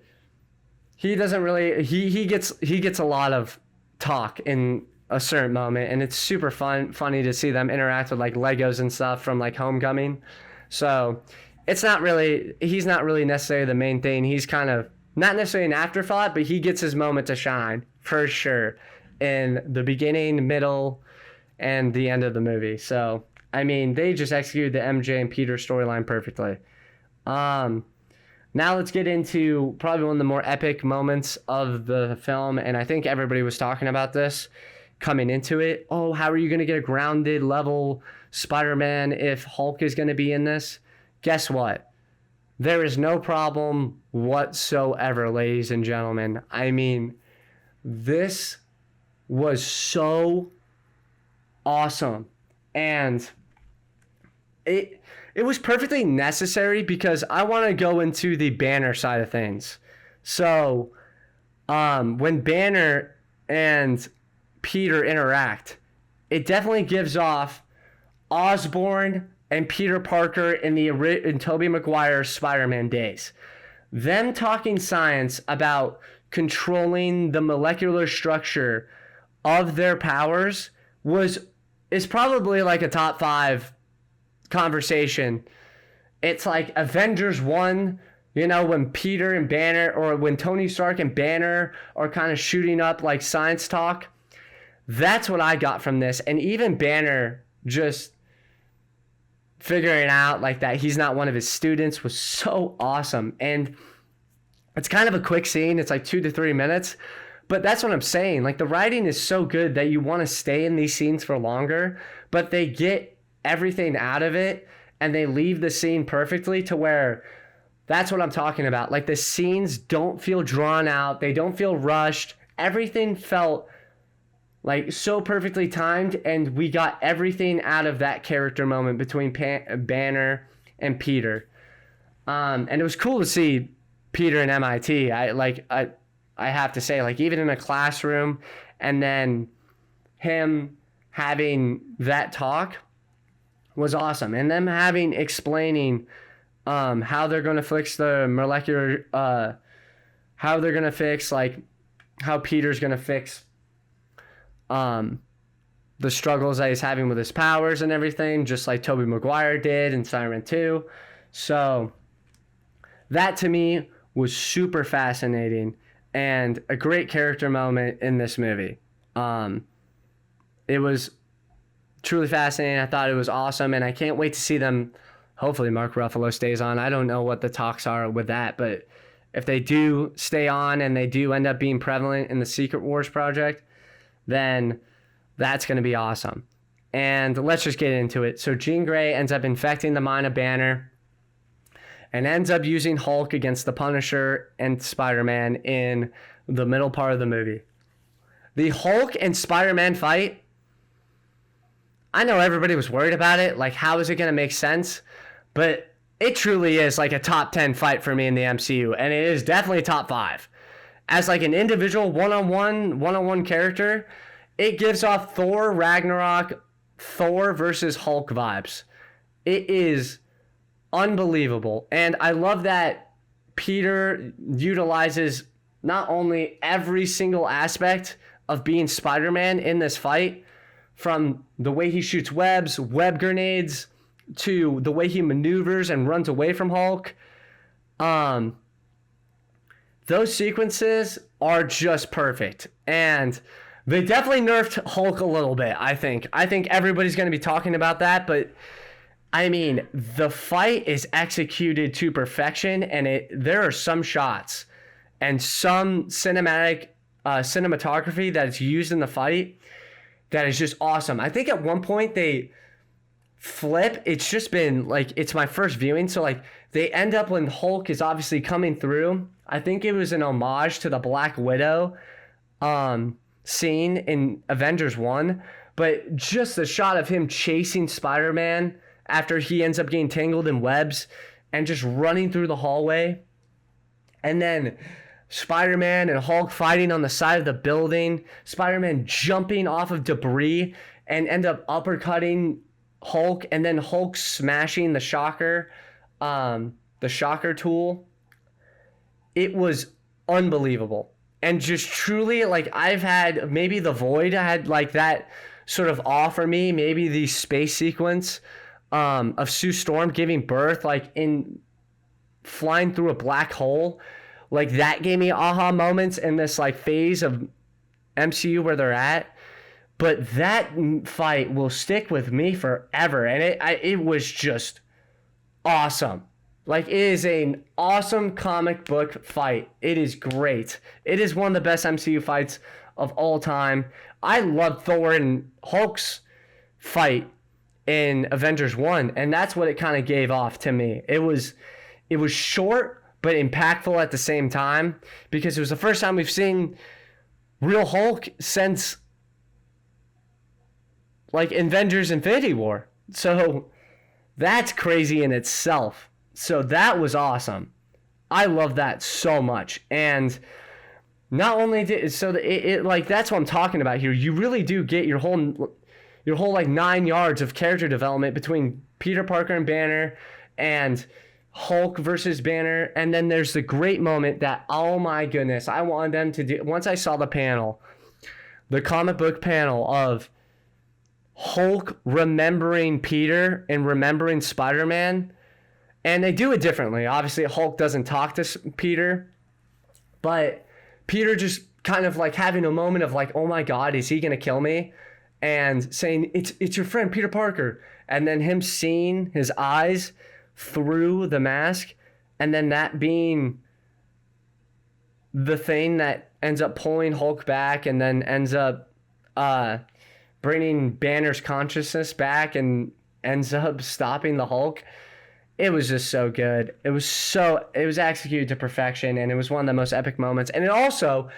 he doesn't really he gets a lot of talk in a certain moment, and it's super funny to see them interact with like Legos and stuff from like Homecoming. So he's not really necessarily the main thing. He's kind of not necessarily an afterthought, but he gets his moment to shine for sure in the beginning, middle, and the end of the movie. So I mean, they just executed the MJ and Peter storyline perfectly. Now let's get into probably one of the more epic moments of the film, and I think everybody was talking about this coming into it. Oh, how are you going to get a grounded level Spider-Man if Hulk is going to be in this? Guess what? There is no problem whatsoever, ladies and gentlemen. I mean, this was so awesome, and it was perfectly necessary because I want to go into the Banner side of things. So, when Banner and Peter interact, it definitely gives off Osborn and Peter Parker in Tobey Maguire's Spider-Man days. Them talking science about controlling the molecular structure of their powers is probably like a top 5 conversation. It's like Avengers 1, when Peter and Banner, or when Tony Stark and Banner are kind of shooting up like science talk. That's what I got from this. And even Banner just figuring out like that he's not one of his students was so awesome. And it's kind of a quick scene. It's like 2 to 3 minutes. But that's what I'm saying. Like, the writing is so good that you want to stay in these scenes for longer, but they get everything out of it and they leave the scene perfectly to where that's what I'm talking about. Like, the scenes don't feel drawn out. They don't feel rushed. Everything felt like so perfectly timed, and we got everything out of that character moment between Banner and Peter. And it was cool to see Peter in MIT. I have to say, like, even in a classroom, and then him having that talk was awesome. And them explaining how they're going to fix the molecular, how they're going to fix, like, how Peter's going to fix the struggles that he's having with his powers and everything, just like Tobey Maguire did in Spider-Man 2. So that to me was super fascinating and a great character moment in this movie. It was truly fascinating. I thought it was awesome, and I can't wait to see them. Hopefully Mark Ruffalo stays on. I don't know what the talks are with that, but if they do stay on and they do end up being prevalent in the Secret Wars project, then that's going to be awesome. And let's just get into it. So Jean Grey ends up infecting the mind of Banner and ends up using Hulk against the Punisher and Spider-Man in the middle part of the movie. The Hulk and Spider-Man fight, I know everybody was worried about it. Like, how is it going to make sense? But it truly is like a top 10 fight for me in the MCU. And it is definitely top 5. As like an individual one-on-one character, it gives off Thor Ragnarok, Thor versus Hulk vibes. It is unbelievable. And I love that Peter utilizes not only every single aspect of being Spider-Man in this fight, from the way he shoots web grenades, to the way he maneuvers and runs away from Hulk. Those sequences are just perfect. And they definitely nerfed Hulk a little bit, I think. I think everybody's going to be talking about that, but I mean, the fight is executed to perfection, and there are some shots and some cinematography that is used in the fight that is just awesome. I think at one point they flip. It's just been like, it's my first viewing, so like they end up when Hulk is obviously coming through. I think it was an homage to the Black Widow scene in Avengers 1, but just the shot of him chasing Spider-Man after he ends up getting tangled in webs and just running through the hallway. And then Spider-Man and Hulk fighting on the side of the building. Spider-Man jumping off of debris and end up uppercutting Hulk, and then Hulk smashing the shocker tool. It was unbelievable. And just truly, like, I've had, maybe The Void had like that sort of awe for me. Maybe the space sequence of Sue Storm giving birth, like in flying through a black hole. Like, that gave me aha moments in this like phase of MCU where they're at. But that fight will stick with me forever. And it was just awesome. Like, it is an awesome comic book fight. It is great. It is one of the best MCU fights of all time. I love Thor and Hulk's fight in Avengers 1, and that's what it kind of gave off to me. It was short but impactful at the same time, because it was the first time we've seen real Hulk since like Avengers Infinity War. So that's crazy in itself. So that was awesome. I love that so much. And not only did it like, that's what I'm talking about here. You really do get your whole like 9 yards of character development between Peter Parker and Banner and Hulk versus Banner. And then there's the great moment that, oh my goodness, I wanted them to do. Once I saw the panel, the comic book panel of Hulk remembering Peter and remembering Spider-Man, and they do it differently. Obviously, Hulk doesn't talk to Peter, but Peter just kind of like having a moment of like, oh my God, is he going to kill me? And saying, it's your friend Peter Parker. And then him seeing his eyes through the mask, and then that being the thing that ends up pulling Hulk back and then ends up bringing Banner's consciousness back and ends up stopping the Hulk. It was just so good. It was executed to perfection, and it was one of the most epic moments. And it also,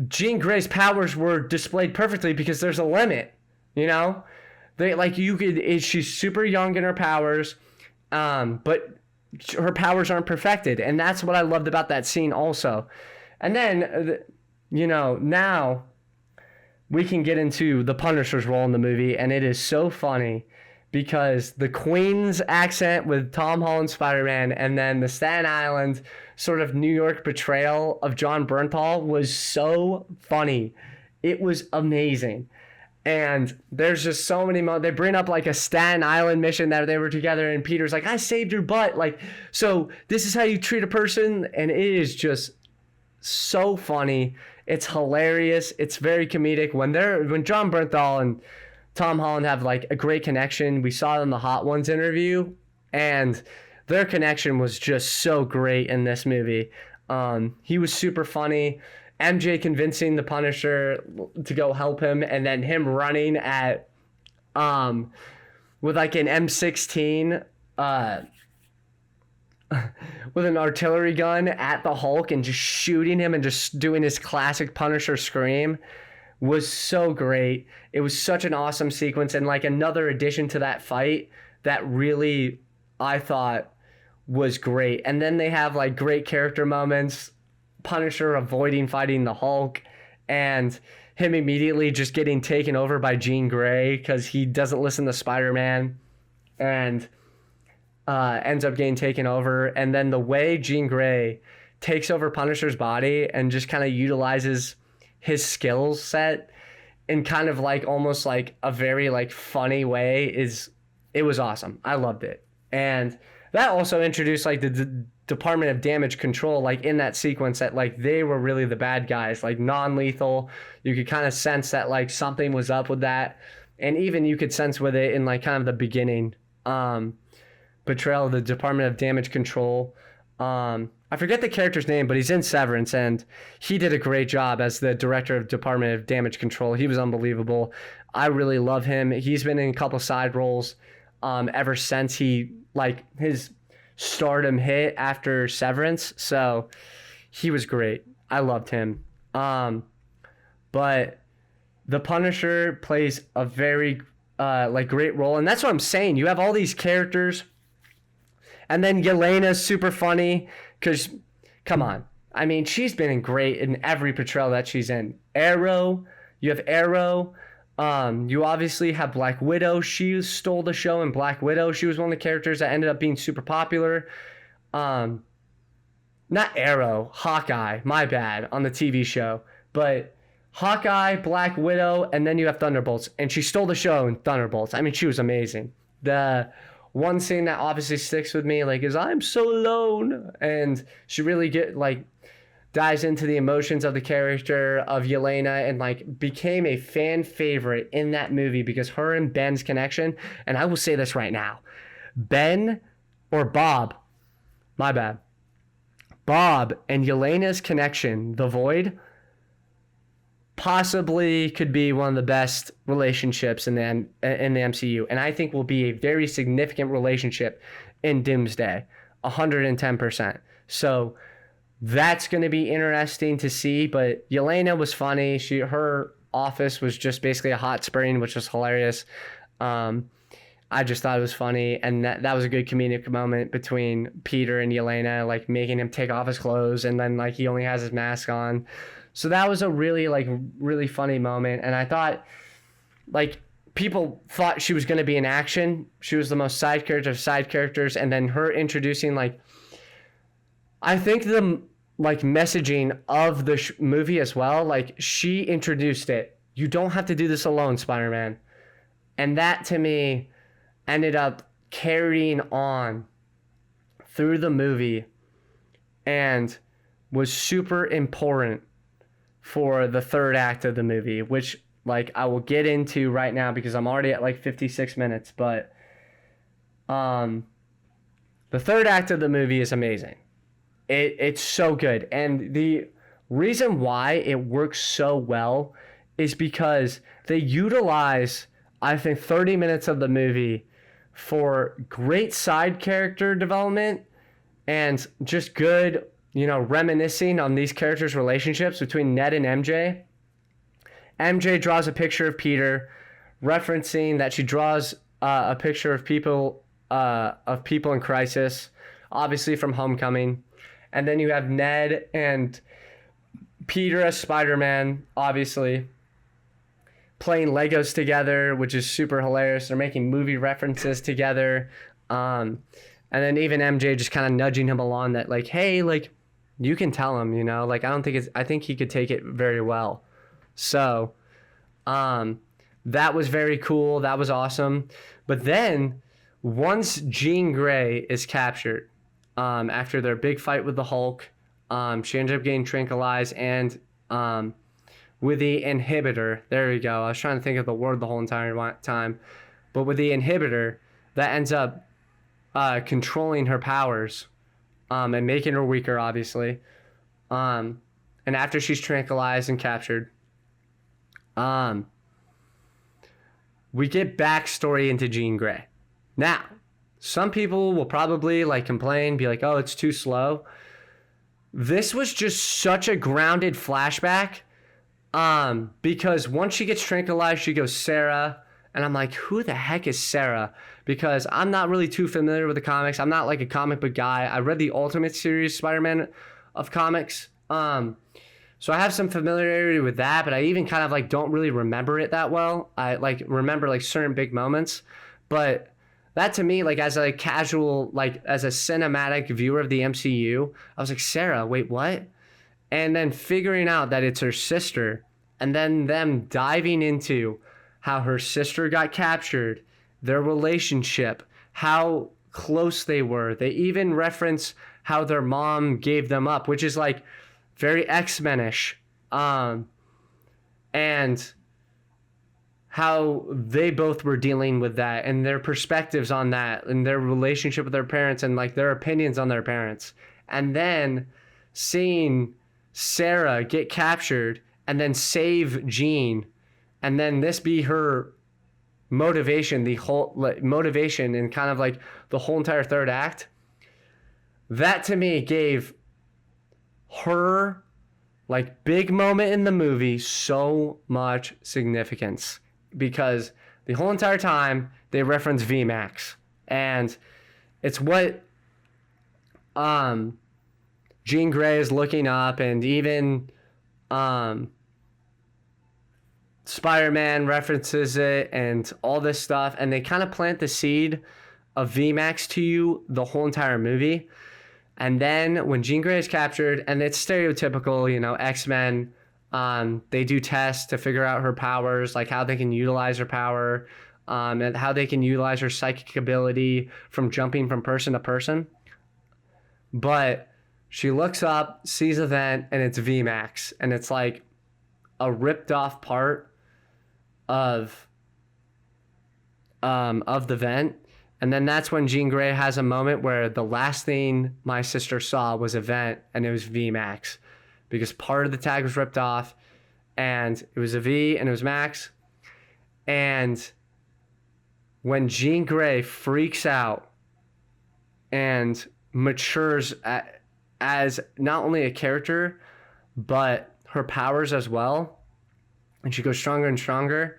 Jean Grey's powers were displayed perfectly, because there's a limit, you know? She's super young in her powers, but her powers aren't perfected, and that's what I loved about that scene also. And then, now we can get into the Punisher's role in the movie, and it is so funny because the Queen's accent with Tom Holland's Spider-Man, and then the Staten Island sort of New York betrayal of John Bernthal was so funny. It was amazing. And there's just so many they bring up like a Staten Island mission that they were together, and Peter's like, I saved your butt. Like, so this is how you treat a person. And it is just so funny. It's hilarious. It's very comedic. When John Bernthal and Tom Holland have like a great connection. We saw it in the Hot Ones interview, and their connection was just so great in this movie. He was super funny. MJ convincing the Punisher to go help him, and then him running at with like an M16 with an artillery gun at the Hulk and just shooting him and just doing his classic Punisher scream was so great. It was such an awesome sequence, and like another addition to that fight that really I thought was great. And then they have like great character moments. Punisher avoiding fighting the Hulk, and him immediately just getting taken over by Jean Grey because he doesn't listen to Spider-Man, and ends up getting taken over. And then the way Jean Grey takes over Punisher's body and just kind of utilizes his skill set in kind of like almost like a very like funny way it was awesome. I loved it. And that also introduced like the Department of Damage Control, like in that sequence, that like they were really the bad guys, like non-lethal. You could kind of sense that like something was up with that. And even you could sense with it in like kind of the beginning portrayal of the Department of Damage Control. I forget the character's name, but he's in Severance, and he did a great job as the director of Department of Damage Control. He was unbelievable. I really love him. He's been in a couple side roles ever since his stardom hit after Severance. So he was great. I loved him. But the Punisher plays a very like great role, and that's what I'm saying. You have all these characters, and then Yelena's super funny because, come on, I mean she's been great in every portrayal that she's in. Arrow, you have Arrow. You obviously have Black Widow. She stole the show in Black Widow. She was one of the characters that ended up being super popular. Not Arrow, Hawkeye, my bad, on the TV show. But Hawkeye, Black Widow, and then you have Thunderbolts. And she stole the show in Thunderbolts. I mean, she was amazing. The one scene that obviously sticks with me, like, is I'm so alone. And she really dives into the emotions of the character of Yelena and like became a fan favorite in that movie because her and Ben's connection. And I will say this right now, Ben or Bob, my bad, Bob and Yelena's connection, the Void, possibly could be one of the best relationships in the MCU, and I think will be a very significant relationship in Doomsday, 110%. So that's going to be interesting to see. But Yelena was funny. Her office was just basically a hot spring, which was hilarious. I just thought it was funny, and that was a good comedic moment between Peter and Yelena, like making him take off his clothes, and then like he only has his mask on. So that was a really funny moment, and I thought, like, people thought she was going to be in action. She was the most side character of side characters, and then her introducing, like, I think the like messaging of the movie as well, like she introduced it. You don't have to do this alone, Spider-Man. And that to me ended up carrying on through the movie and was super important for the third act of the movie, which like I will get into right now because I'm already at like 56 minutes, but the third act of the movie is amazing. It's so good. And the reason why it works so well is because they utilize, I think, 30 minutes of the movie for great side character development and just good, reminiscing on these characters' relationships between Ned and MJ. MJ draws a picture of Peter, referencing that she draws a picture of people in crisis, obviously from Homecoming. And then you have Ned and Peter as Spider-Man, obviously, playing Legos together, which is super hilarious. They're making movie references together. And then even MJ just kind of nudging him along that, like, hey, like, you can tell him, like, I think he could take it very well. So, that was very cool. That was awesome. But then once Jean Grey is captured, after their big fight with the Hulk, she ended up getting tranquilized, and with the inhibitor, there we go. I was trying to think of the word the whole entire time, but with the inhibitor, that ends up controlling her powers, and making her weaker, obviously. And after she's tranquilized and captured, we get backstory into Jean Grey. Now, some people will probably like complain, be like, oh, it's too slow. This was just such a grounded flashback, because once she gets tranquilized, she goes, Sarah. And I'm like, who the heck is Sarah? Because I'm not really too familiar with the comics. I'm not like a comic book guy. I read the Ultimate Series Spider-Man of comics. So I have some familiarity with that, but I even kind of like don't really remember it that well. I like remember like certain big moments, but that to me, like as a casual, like as a cinematic viewer of the MCU, I was like, Sarah, wait, what? And then figuring out that it's her sister, and then them diving into how her sister got captured, their relationship, how close they were. They even reference how their mom gave them up, which is like very X-Men-ish. And how they both were dealing with that and their perspectives on that and their relationship with their parents and like their opinions on their parents. And then seeing Sarah get captured and then save Jean, and then this be her motivation, the whole motivation and kind of like the whole entire third act. That to me gave her Like, big moment in the movie, so much significance. Because the whole entire time, they reference VMAX. And it's what Jean Grey is looking up, and even Spider-Man references it and all this stuff. And they kind of plant the seed of VMAX to you the whole entire movie. And then when Jean Grey is captured, and it's stereotypical, X-Men, they do tests to figure out her powers, like how they can utilize her power, and how they can utilize her psychic ability from jumping from person to person. But she looks up, sees a vent, and it's VMAX. And it's like a ripped off part of the vent. And then that's when Jean Grey has a moment where the last thing my sister saw was a vent, and it was VMAX, because part of the tag was ripped off, and it was a V and it was Max. And when Jean Grey freaks out and matures as not only a character, but her powers as well, and she goes stronger and stronger,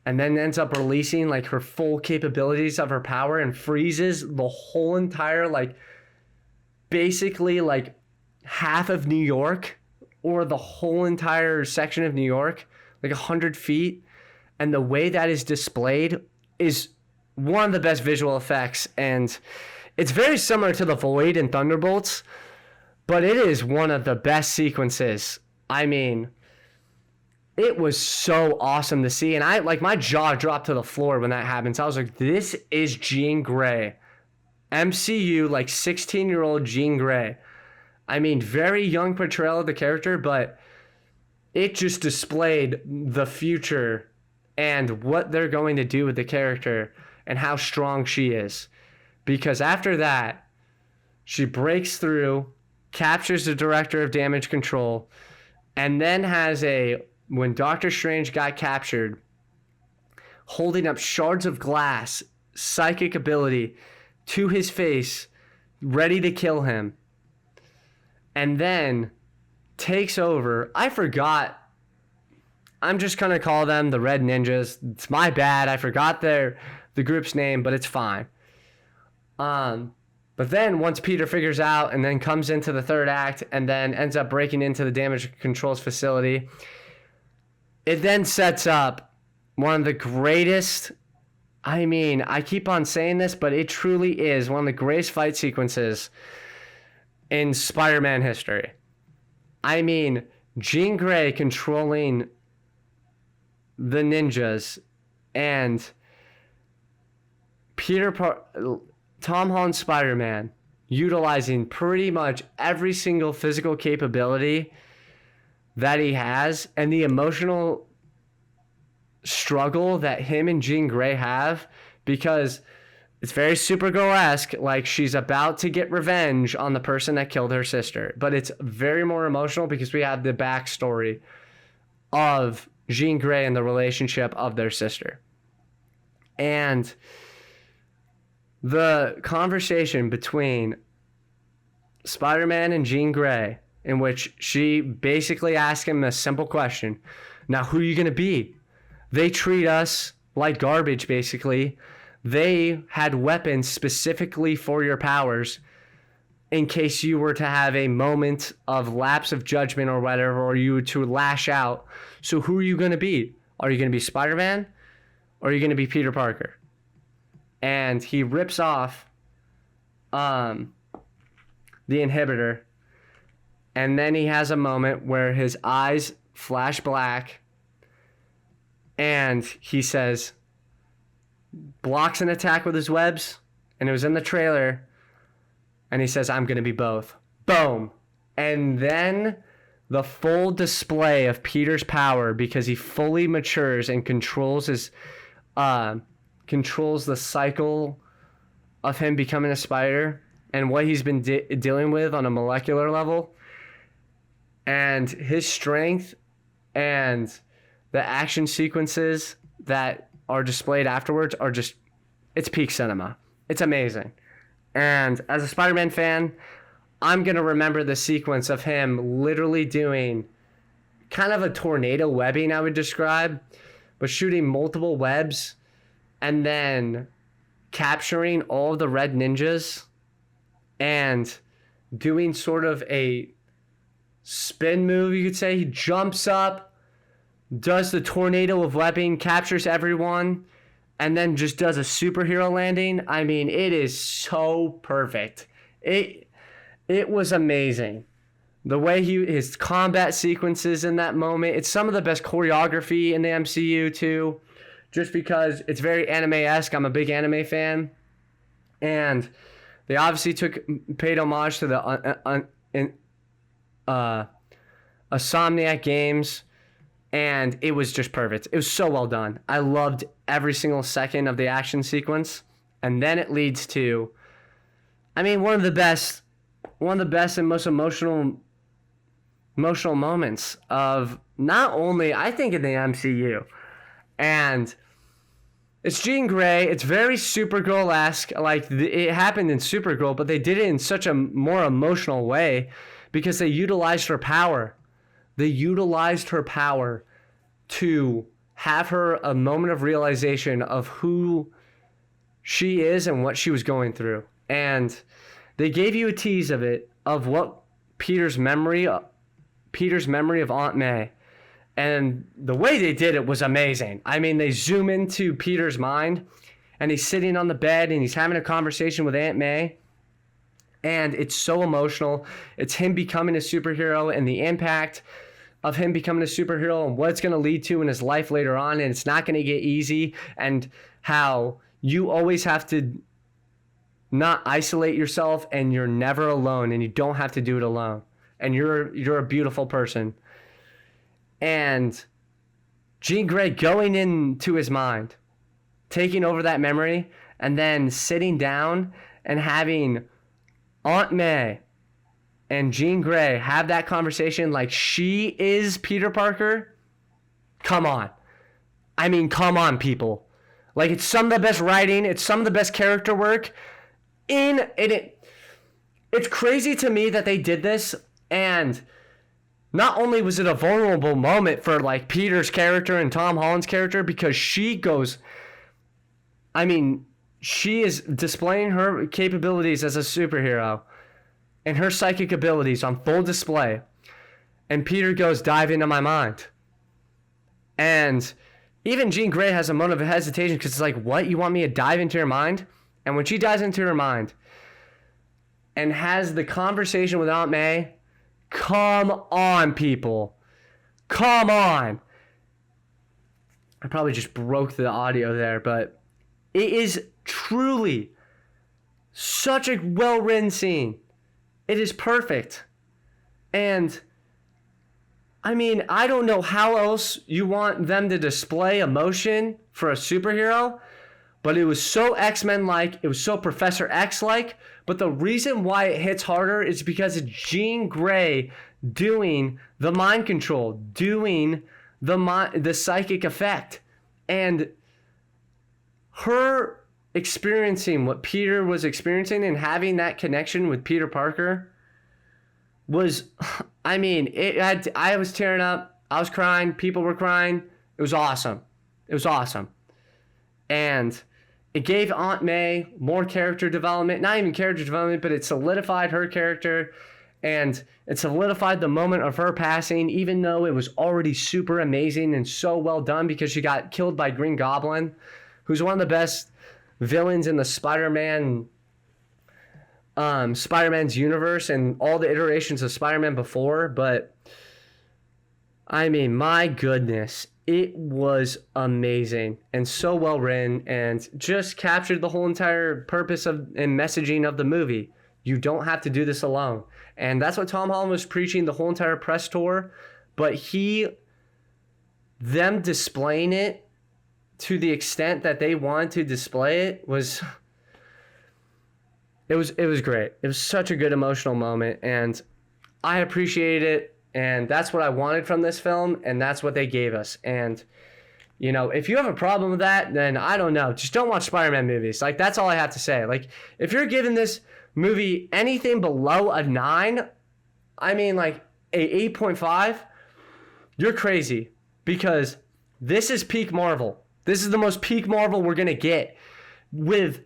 and then ends up releasing like her full capabilities of her power and freezes the whole entire, like, basically like half of New York, or the whole entire section of New York, like 100 feet. And the way that is displayed is one of the best visual effects. And it's very similar to the Void in Thunderbolts, but it is one of the best sequences. I mean, it was so awesome to see. And my jaw dropped to the floor when that happened. So I was like, this is Jean Grey. MCU, like 16-year-old Jean Grey. I mean, very young portrayal of the character, but it just displayed the future and what they're going to do with the character and how strong she is. Because after that, she breaks through, captures the director of damage control, and then has when Doctor Strange got captured, holding up shards of glass, psychic ability to his face, ready to kill him. And then takes over. I forgot. I'm just going to call them the Red Ninjas. It's my bad. I forgot the group's name, but it's fine. But then once Peter figures out and then comes into the third act and then ends up breaking into the damage controls facility, it then sets up one of the greatest, I mean, I keep on saying this, but it truly is one of the greatest fight sequences in Spider-Man history. I mean, Jean Grey controlling the ninjas and Tom Holland Spider-Man utilizing pretty much every single physical capability that he has, and the emotional struggle that him and Jean Grey have, because it's very Supergirl-esque, like she's about to get revenge on the person that killed her sister. But it's very more emotional because we have the backstory of Jean Grey and the relationship of their sister. And the conversation between Spider-Man and Jean Grey, in which she basically asked him a simple question. Now, who are you going to be? They treat us like garbage, basically. They had weapons specifically for your powers in case you were to have a moment of lapse of judgment or whatever, or you were to lash out. So who are you going to be? Are you going to be Spider-Man? Or are you going to be Peter Parker? And he rips off the inhibitor. And then he has a moment where his eyes flash black. And he says, blocks an attack with his webs. And it was in the trailer. And he says, I'm going to be both. Boom. And then the full display of Peter's power, because he fully matures and controls the cycle of him becoming a spider and what he's been dealing with on a molecular level. And his strength and the action sequences that are displayed afterwards are just, it's peak cinema. It's amazing. And as a Spider-Man fan, I'm going to remember the sequence of him literally doing kind of a tornado webbing, I would describe, but shooting multiple webs and then capturing all of the red ninjas and doing sort of a spin move, you could say. He jumps up, does the tornado of webbing, captures everyone, and then just does a superhero landing. I mean, it is so perfect. It was amazing. The way his combat sequences in that moment, it's some of the best choreography in the MCU too, just because it's very anime-esque. I'm a big anime fan. And they obviously paid homage to the Insomniac games, and it was just perfect. It was so well done. I loved every single second of the action sequence. And then it leads to, I mean, one of the best and most emotional moments of not only, I think, in the MCU. And it's Jean Grey. It's very Supergirl-esque. Like, it happened in Supergirl, but they did it in such a more emotional way because they utilized her power. They utilized her power to have her a moment of realization of who she is and what she was going through. And they gave you a tease of it, of what Peter's memory of Aunt May. And the way they did it was amazing. I mean, they zoom into Peter's mind, and he's sitting on the bed, and he's having a conversation with Aunt May. And it's so emotional. It's him becoming a superhero and the impact of him becoming a superhero and what it's going to lead to in his life later on. And it's not going to get easy. And how you always have to not isolate yourself, and you're never alone, and you don't have to do it alone. And you're a beautiful person. And Jean Grey going into his mind, taking over that memory, and then sitting down and having Aunt May and Jean Grey have that conversation like she is Peter Parker. Come on. I mean, come on, people. Like, it's some of the best writing. It's some of the best character work. It's crazy to me that they did this, and not only was it a vulnerable moment for, like, Peter's character and Tom Holland's character, because she goes, I mean, she is displaying her capabilities as a superhero and her psychic abilities on full display. And Peter goes, dive into my mind. And even Jean Grey has a moment of hesitation because it's like, what? You want me to dive into your mind? And when she dives into her mind and has the conversation with Aunt May, come on, people. Come on. I probably just broke the audio there, but it is truly such a well-written scene. It is perfect. And, I mean, I don't know how else you want them to display emotion for a superhero, but it was so X-Men-like, it was so Professor X-like, but the reason why it hits harder is because it's Jean Grey doing the mind control, doing the psychic effect, and her experiencing what Peter was experiencing and having that connection with Peter Parker was, I mean, I was tearing up, I was crying, people were crying. It was awesome. It was awesome. And it gave Aunt May more character development, not even character development, but it solidified her character, and it solidified the moment of her passing, even though it was already super amazing and so well done because she got killed by Green Goblin, who's one of the best villains in the Spider-Man's universe and all the iterations of Spider-Man before. But I mean, my goodness, it was amazing and so well written and just captured the whole entire purpose of and messaging of the movie. You don't have to do this alone. And that's what Tom Holland was preaching the whole entire press tour. But them displaying it to the extent that they wanted to display it was great. It was such a good emotional moment, and I appreciated it, and that's what I wanted from this film, and that's what they gave us. And, you know, if you have a problem with that, then I don't know. Just don't watch Spider-Man movies. Like, that's all I have to say. Like, if you're giving this movie anything below a 9, I mean like a 8.5, you're crazy, because this is peak Marvel. This is the most peak Marvel we're going to get, with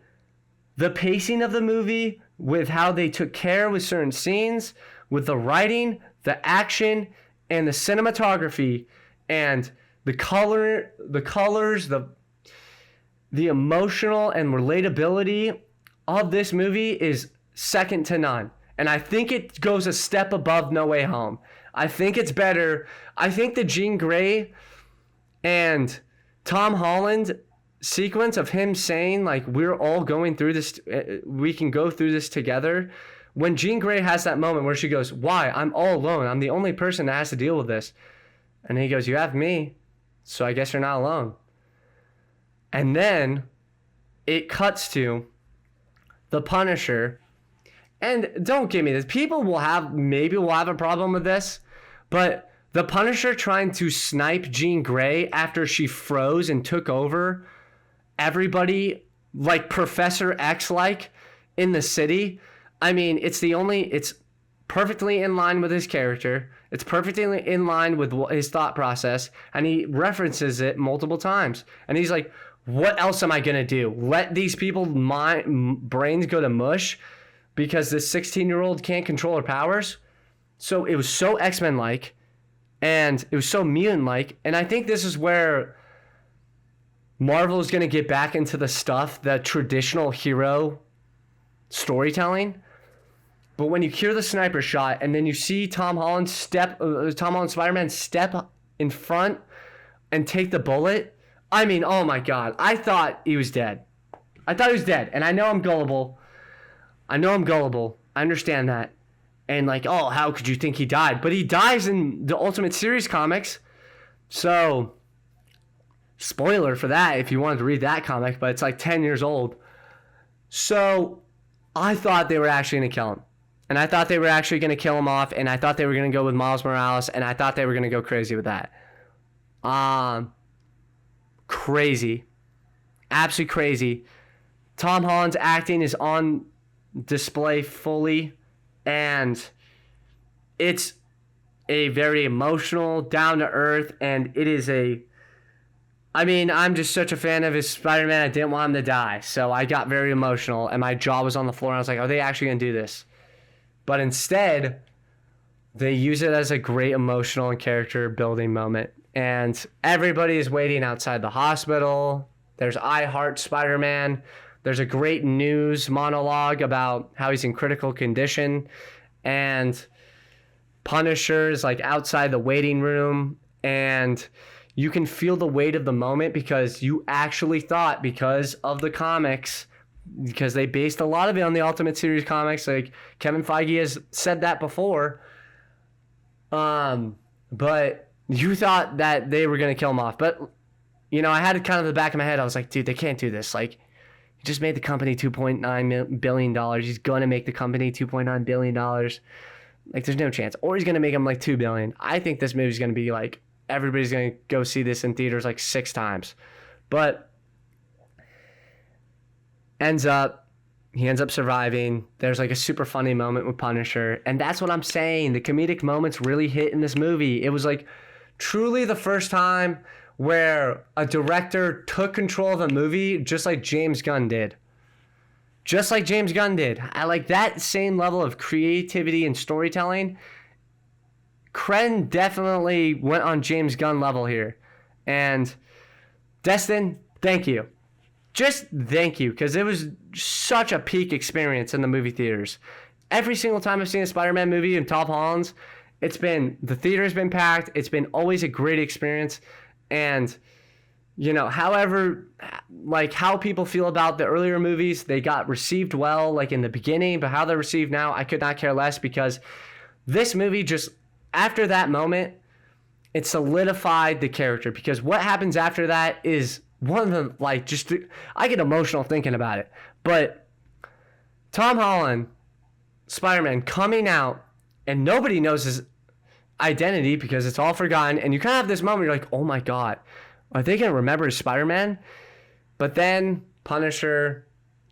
the pacing of the movie, with how they took care with certain scenes, with the writing, the action, and the cinematography, and the colors, the emotional and relatability of this movie is second to none. And I think it goes a step above No Way Home. I think it's better. I think the Jean Grey and Tom Holland sequence of him saying, like, we're all going through this, we can go through this together. When Jean Grey has that moment where she goes, why? I'm all alone. I'm the only person that has to deal with this. And he goes, you have me, so I guess you're not alone. And then it cuts to the Punisher. And don't give me this. People will have a problem with this, but the Punisher trying to snipe Jean Grey after she froze and took over everybody, like Professor X-like, in the city. I mean, it's perfectly in line with his character. It's perfectly in line with his thought process, and he references it multiple times. And he's like, what else am I going to do? Let these people's brains go to mush because this 16-year-old can't control her powers? So it was so X-Men-like, and it was so mutant-like, and I think this is where Marvel is going to get back into the stuff, the traditional hero storytelling. But when you hear the sniper shot and then you see Tom Holland Spider-Man step in front and take the bullet, I mean, oh my God, I thought he was dead. And I know I'm gullible. I understand that. And like, oh, how could you think he died? But he dies in the Ultimate Series comics. So, spoiler for that if you wanted to read that comic, but it's like 10 years old. So, I thought they were actually going to kill him. And I thought they were actually going to kill him off, and I thought they were going to go with Miles Morales, and I thought they were going to go crazy with that. Crazy. Absolutely crazy. Tom Holland's acting is on display fully, and it's a very emotional, down-to-earth, and it is I'm just such a fan of his Spider-Man, I didn't want him to die, so I got very emotional, and my jaw was on the floor, and I was like, are they actually going to do this? But instead, they use it as a great emotional and character-building moment, and everybody is waiting outside the hospital. There's I Heart Spider-Man. There's a great news monologue about how he's in critical condition, and Punisher's like outside the waiting room, and you can feel the weight of the moment because you actually thought, because of the comics, because they based a lot of it on the Ultimate Series comics, like Kevin Feige has said that before, but you thought that they were going to kill him off. But, you know, I had it kind of in the back of my head. I was like, dude, they can't do this. Like, he just made the company $2.9 billion. He's going to make the company $2.9 billion. Like, there's no chance. Or he's going to make them like $2 billion. I think this movie's going to be like, everybody's going to go see this in theaters like 6 times. But he ends up surviving. There's like a super funny moment with Punisher. And that's what I'm saying. The comedic moments really hit in this movie. It was like truly the first time where a director took control of a movie just like James Gunn did. I like that same level of creativity and storytelling. Kren definitely went on James Gunn level here. And Destin, thank you. Just thank you, because it was such a peak experience in the movie theaters. Every single time I've seen a Spider-Man movie in Tom Holland's, the theater's been packed. It's been always a great experience. And, you know, however, like how people feel about the earlier movies, they got received well, like in the beginning, but how they're received now, I could not care less, because this movie just, after that moment, it solidified the character, because what happens after that is one of the, like, just, I get emotional thinking about it. But Tom Holland, Spider-Man, coming out, and nobody knows his identity because it's all forgotten, and you kind of have this moment, you're like, oh my God, are they going to remember his Spider-Man? But then Punisher,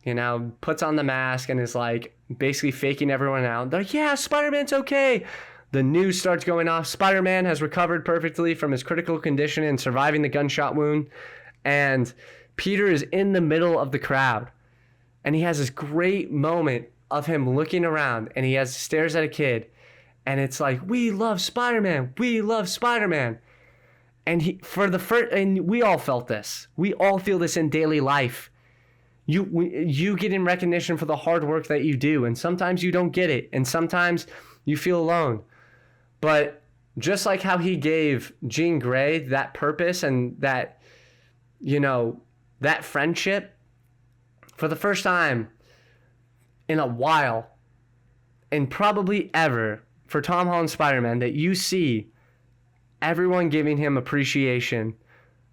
you know, puts on the mask and is like, basically faking everyone out. They're like, yeah, Spider-Man's okay. The news starts going off. Spider-Man has recovered perfectly from his critical condition and surviving the gunshot wound. And Peter is in the middle of the crowd. And he has this great moment of him looking around, and he stares at a kid. And it's like, we love Spider-Man. We love Spider-Man. And and we all felt this. We all feel this in daily life. You get in recognition for the hard work that you do, and sometimes you don't get it, and sometimes you feel alone. But just like how he gave Jean Grey that purpose and that, that friendship, for the first time in a while, and probably ever, for Tom Holland's Spider-Man, that you see everyone giving him appreciation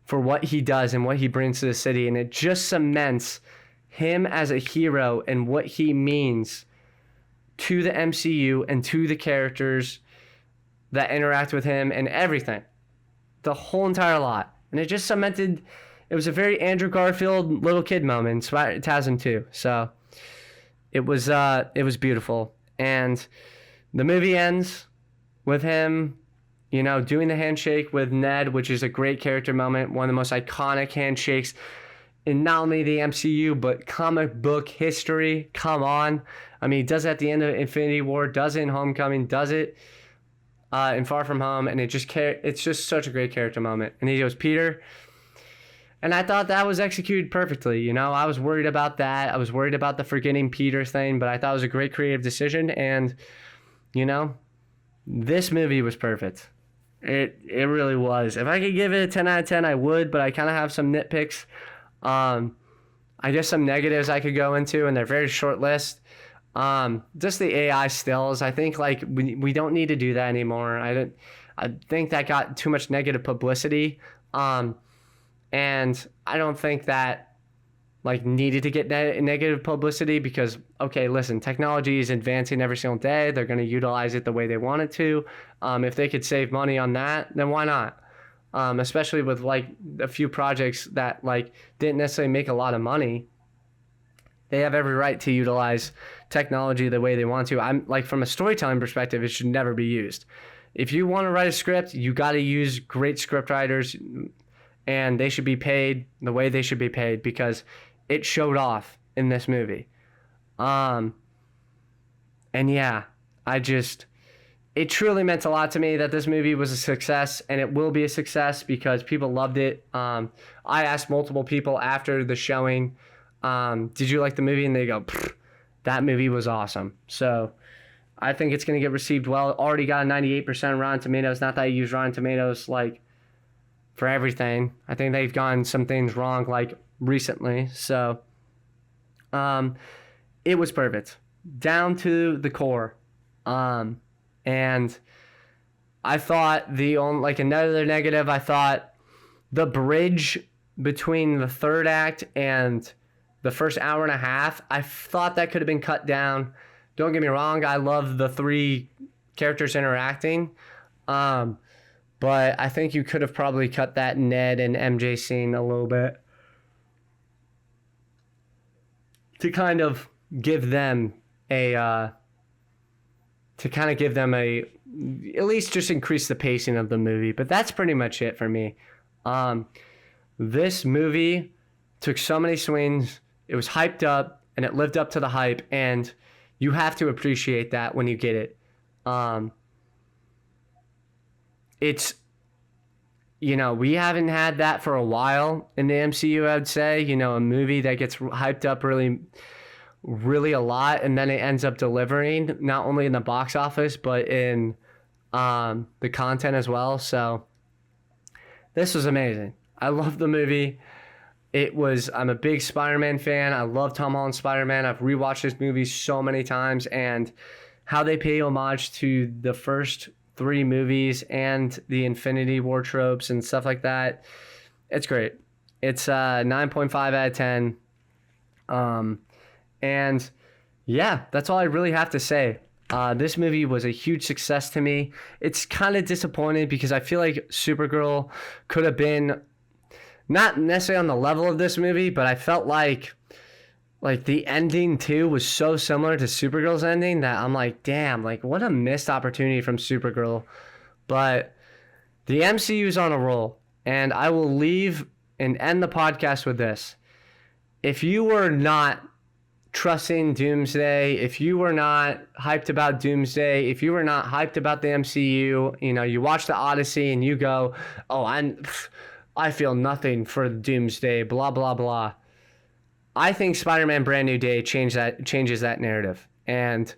for what he does and what he brings to the city. And it just cements him as a hero and what he means to the MCU and to the characters that interact with him and everything. The whole entire lot. And it just cemented, it was a very Andrew Garfield little kid moment, TASM 2. So it was beautiful. And the movie ends with him, doing the handshake with Ned, which is a great character moment, one of the most iconic handshakes in not only the MCU, but comic book history. Come on. I mean, he does it at the end of Infinity War, does it in Homecoming, does it in Far From Home, and it's just such a great character moment. And he goes, Peter. And I thought that was executed perfectly. I was worried about that. I was worried about the forgetting Peter thing, but I thought it was a great creative decision. And, this movie was perfect. It really was. If I could give it a 10 out of 10, I would, but I kind of have some nitpicks. I guess some negatives I could go into, and they're very short list. Just the AI stills. I think we don't need to do that anymore. I think that got too much negative publicity. And I don't think that needed to get negative publicity because, okay, listen, technology is advancing every single day. They're going to utilize it the way they want it to. If they could save money on that, then why not? Especially with a few projects that didn't necessarily make a lot of money. They have every right to utilize technology the way they want to. I'm from a storytelling perspective, it should never be used. If you want to write a script, you got to use great script writers, and they should be paid the way they should be paid because it showed off in this movie. And yeah, it truly meant a lot to me that this movie was a success, and it will be a success because people loved it. I asked multiple people after the showing, did you like the movie? And they go, that movie was awesome. So I think it's going to get received well. Already got a 98% Rotten Tomatoes. Not that I use Rotten Tomatoes for everything. I think they've gotten some things wrong recently. So it was perfect down to the core. And I thought another negative, I thought the bridge between the third act and the first hour and a half, I thought that could have been cut down. Don't get me wrong, I love the three characters interacting. But I think you could have probably cut that Ned and MJ scene a little bit to kind of give them at least just increase the pacing of the movie. But that's pretty much it for me. This movie took so many swings. It was hyped up, and it lived up to the hype, and you have to appreciate that when you get it. It's, we haven't had that for a while in the MCU, I'd say. A movie that gets hyped up really, really a lot, and then it ends up delivering, not only in the box office, but in the content as well. So this was amazing. I love the movie. I'm a big Spider-Man fan. I love Tom Holland's Spider-Man. I've rewatched this movie so many times, and how they pay homage to the first 3 movies and the Infinity War tropes and stuff like that. It's great. It's 9.5 out of 10. And yeah, that's all I really have to say. This movie was a huge success to me. It's kind of disappointing because I feel like Supergirl could have been not necessarily on the level of this movie, but I felt like like the ending too was so similar to Supergirl's ending that I'm like, damn, like what a missed opportunity from Supergirl. But the MCU's on a roll, and I will leave and end the podcast with this. If you were not trusting Doomsday, if you were not hyped about Doomsday, if you were not hyped about the MCU, you know, you watch the Odyssey and you go, "Oh, I feel nothing for Doomsday, blah blah blah." I think Spider-Man Brand New Day changes that narrative. And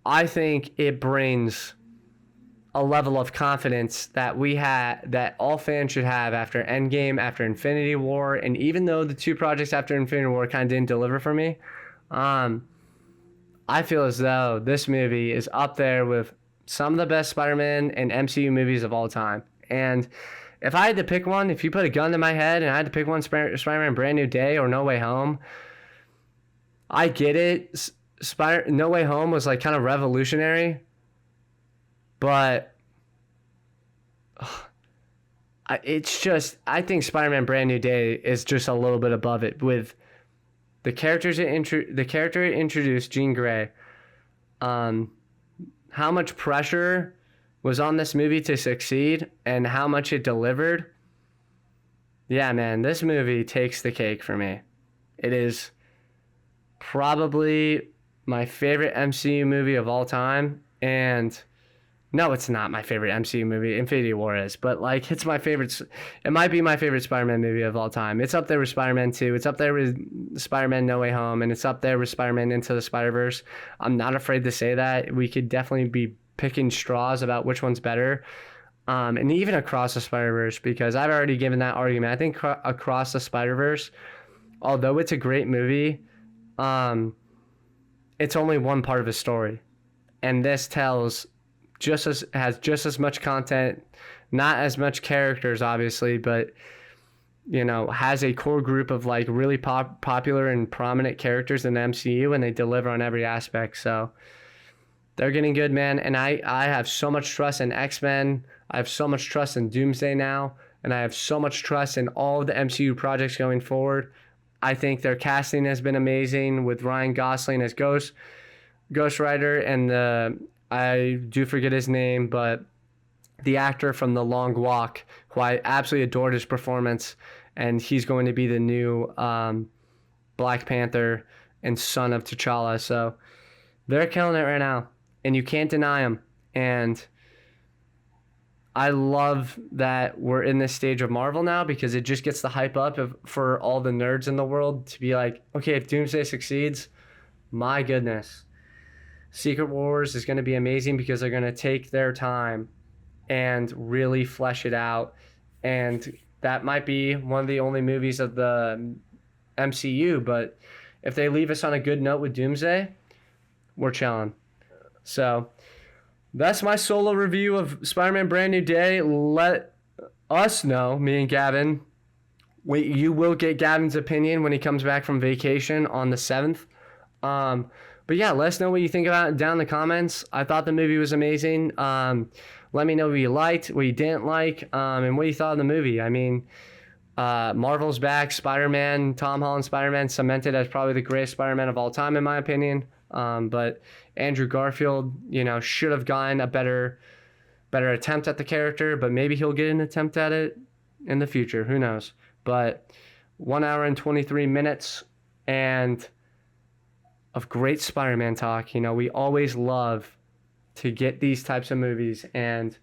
I think it brings a level of confidence that that all fans should have after Endgame, after Infinity War, and even though the two projects after Infinity War kind of didn't deliver for me, I feel as though this movie is up there with some of the best Spider-Man and MCU movies of all time. And if I had to pick one, if you put a gun to my head and I had to pick one, Spider-Man Brand New Day or No Way Home, I get it. No Way Home was like kind of revolutionary, but it's just, I think Spider-Man Brand New Day is just a little bit above it with the character it introduced, Jean Grey. How much pressure was on this movie to succeed and how much it delivered. Yeah, man, this movie takes the cake for me. It is probably my favorite MCU movie of all time. And no, it's not my favorite MCU movie. Infinity War is, but like it's my favorite. It might be my favorite Spider-Man movie of all time. It's up there with Spider-Man 2. It's up there with Spider-Man No Way Home, and it's up there with Spider-Man Into the Spider-Verse. I'm not afraid to say that. We could definitely be picking straws about which one's better. And even Across the Spider-Verse, because I've already given that argument. I think Across the Spider-Verse, although it's a great movie, it's only one part of a story. And this has just as much content, not as much characters, obviously, but, you know, has a core group of like really popular and prominent characters in the MCU, and they deliver on every aspect. So they're getting good, man. And I have so much trust in X-Men. I have so much trust in Doomsday now. And I have so much trust in all of the MCU projects going forward. I think their casting has been amazing with Ryan Gosling as Ghost Rider, and I do forget his name, but the actor from The Long Walk, who I absolutely adored his performance, and he's going to be the new Black Panther and son of T'Challa. So they're killing it right now, and you can't deny them. And I love that we're in this stage of Marvel now, because it just gets the hype up for all the nerds in the world to be like, okay, if Doomsday succeeds, my goodness, Secret Wars is going to be amazing, because they're going to take their time and really flesh it out. And that might be one of the only movies of the MCU, but if they leave us on a good note with Doomsday, we're chilling. So that's my solo review of Spider-Man Brand New Day. Let us know, me and Gavin. You will get Gavin's opinion when he comes back from vacation on the 7th. But yeah, let us know what you think about it down in the comments. I thought the movie was amazing. Let me know what you liked, what you didn't like, and what you thought of the movie. I mean, Marvel's back. Spider-Man, Tom Holland Spider-Man, cemented as probably the greatest Spider-Man of all time, in my opinion. But Andrew Garfield, you know, should have gotten a better attempt at the character, but maybe he'll get an attempt at it in the future. Who knows? But 1 hour and 23 minutes and of great Spider-Man talk. You know, we always love to get these types of movies, and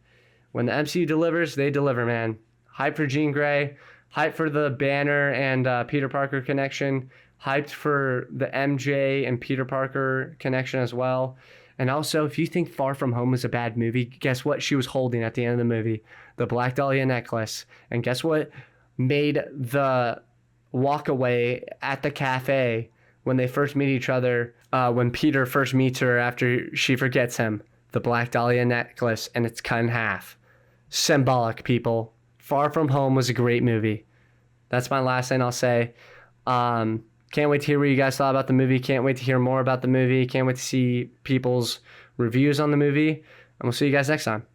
when the MCU delivers, they deliver, man. Hype for Jean Grey, hype for the Banner and Peter Parker connection, hyped for the MJ and Peter Parker connection as well. And also, if you think Far From Home was a bad movie, guess what she was holding at the end of the movie? The Black Dahlia necklace. And guess what made the walk away at the cafe when they first meet each other, when Peter first meets her after she forgets him? The Black Dahlia necklace, and it's cut in half. Symbolic, people. Far From Home was a great movie. That's my last thing I'll say. Can't wait to hear what you guys thought about the movie. Can't wait to hear more about the movie. Can't wait to see people's reviews on the movie. And we'll see you guys next time.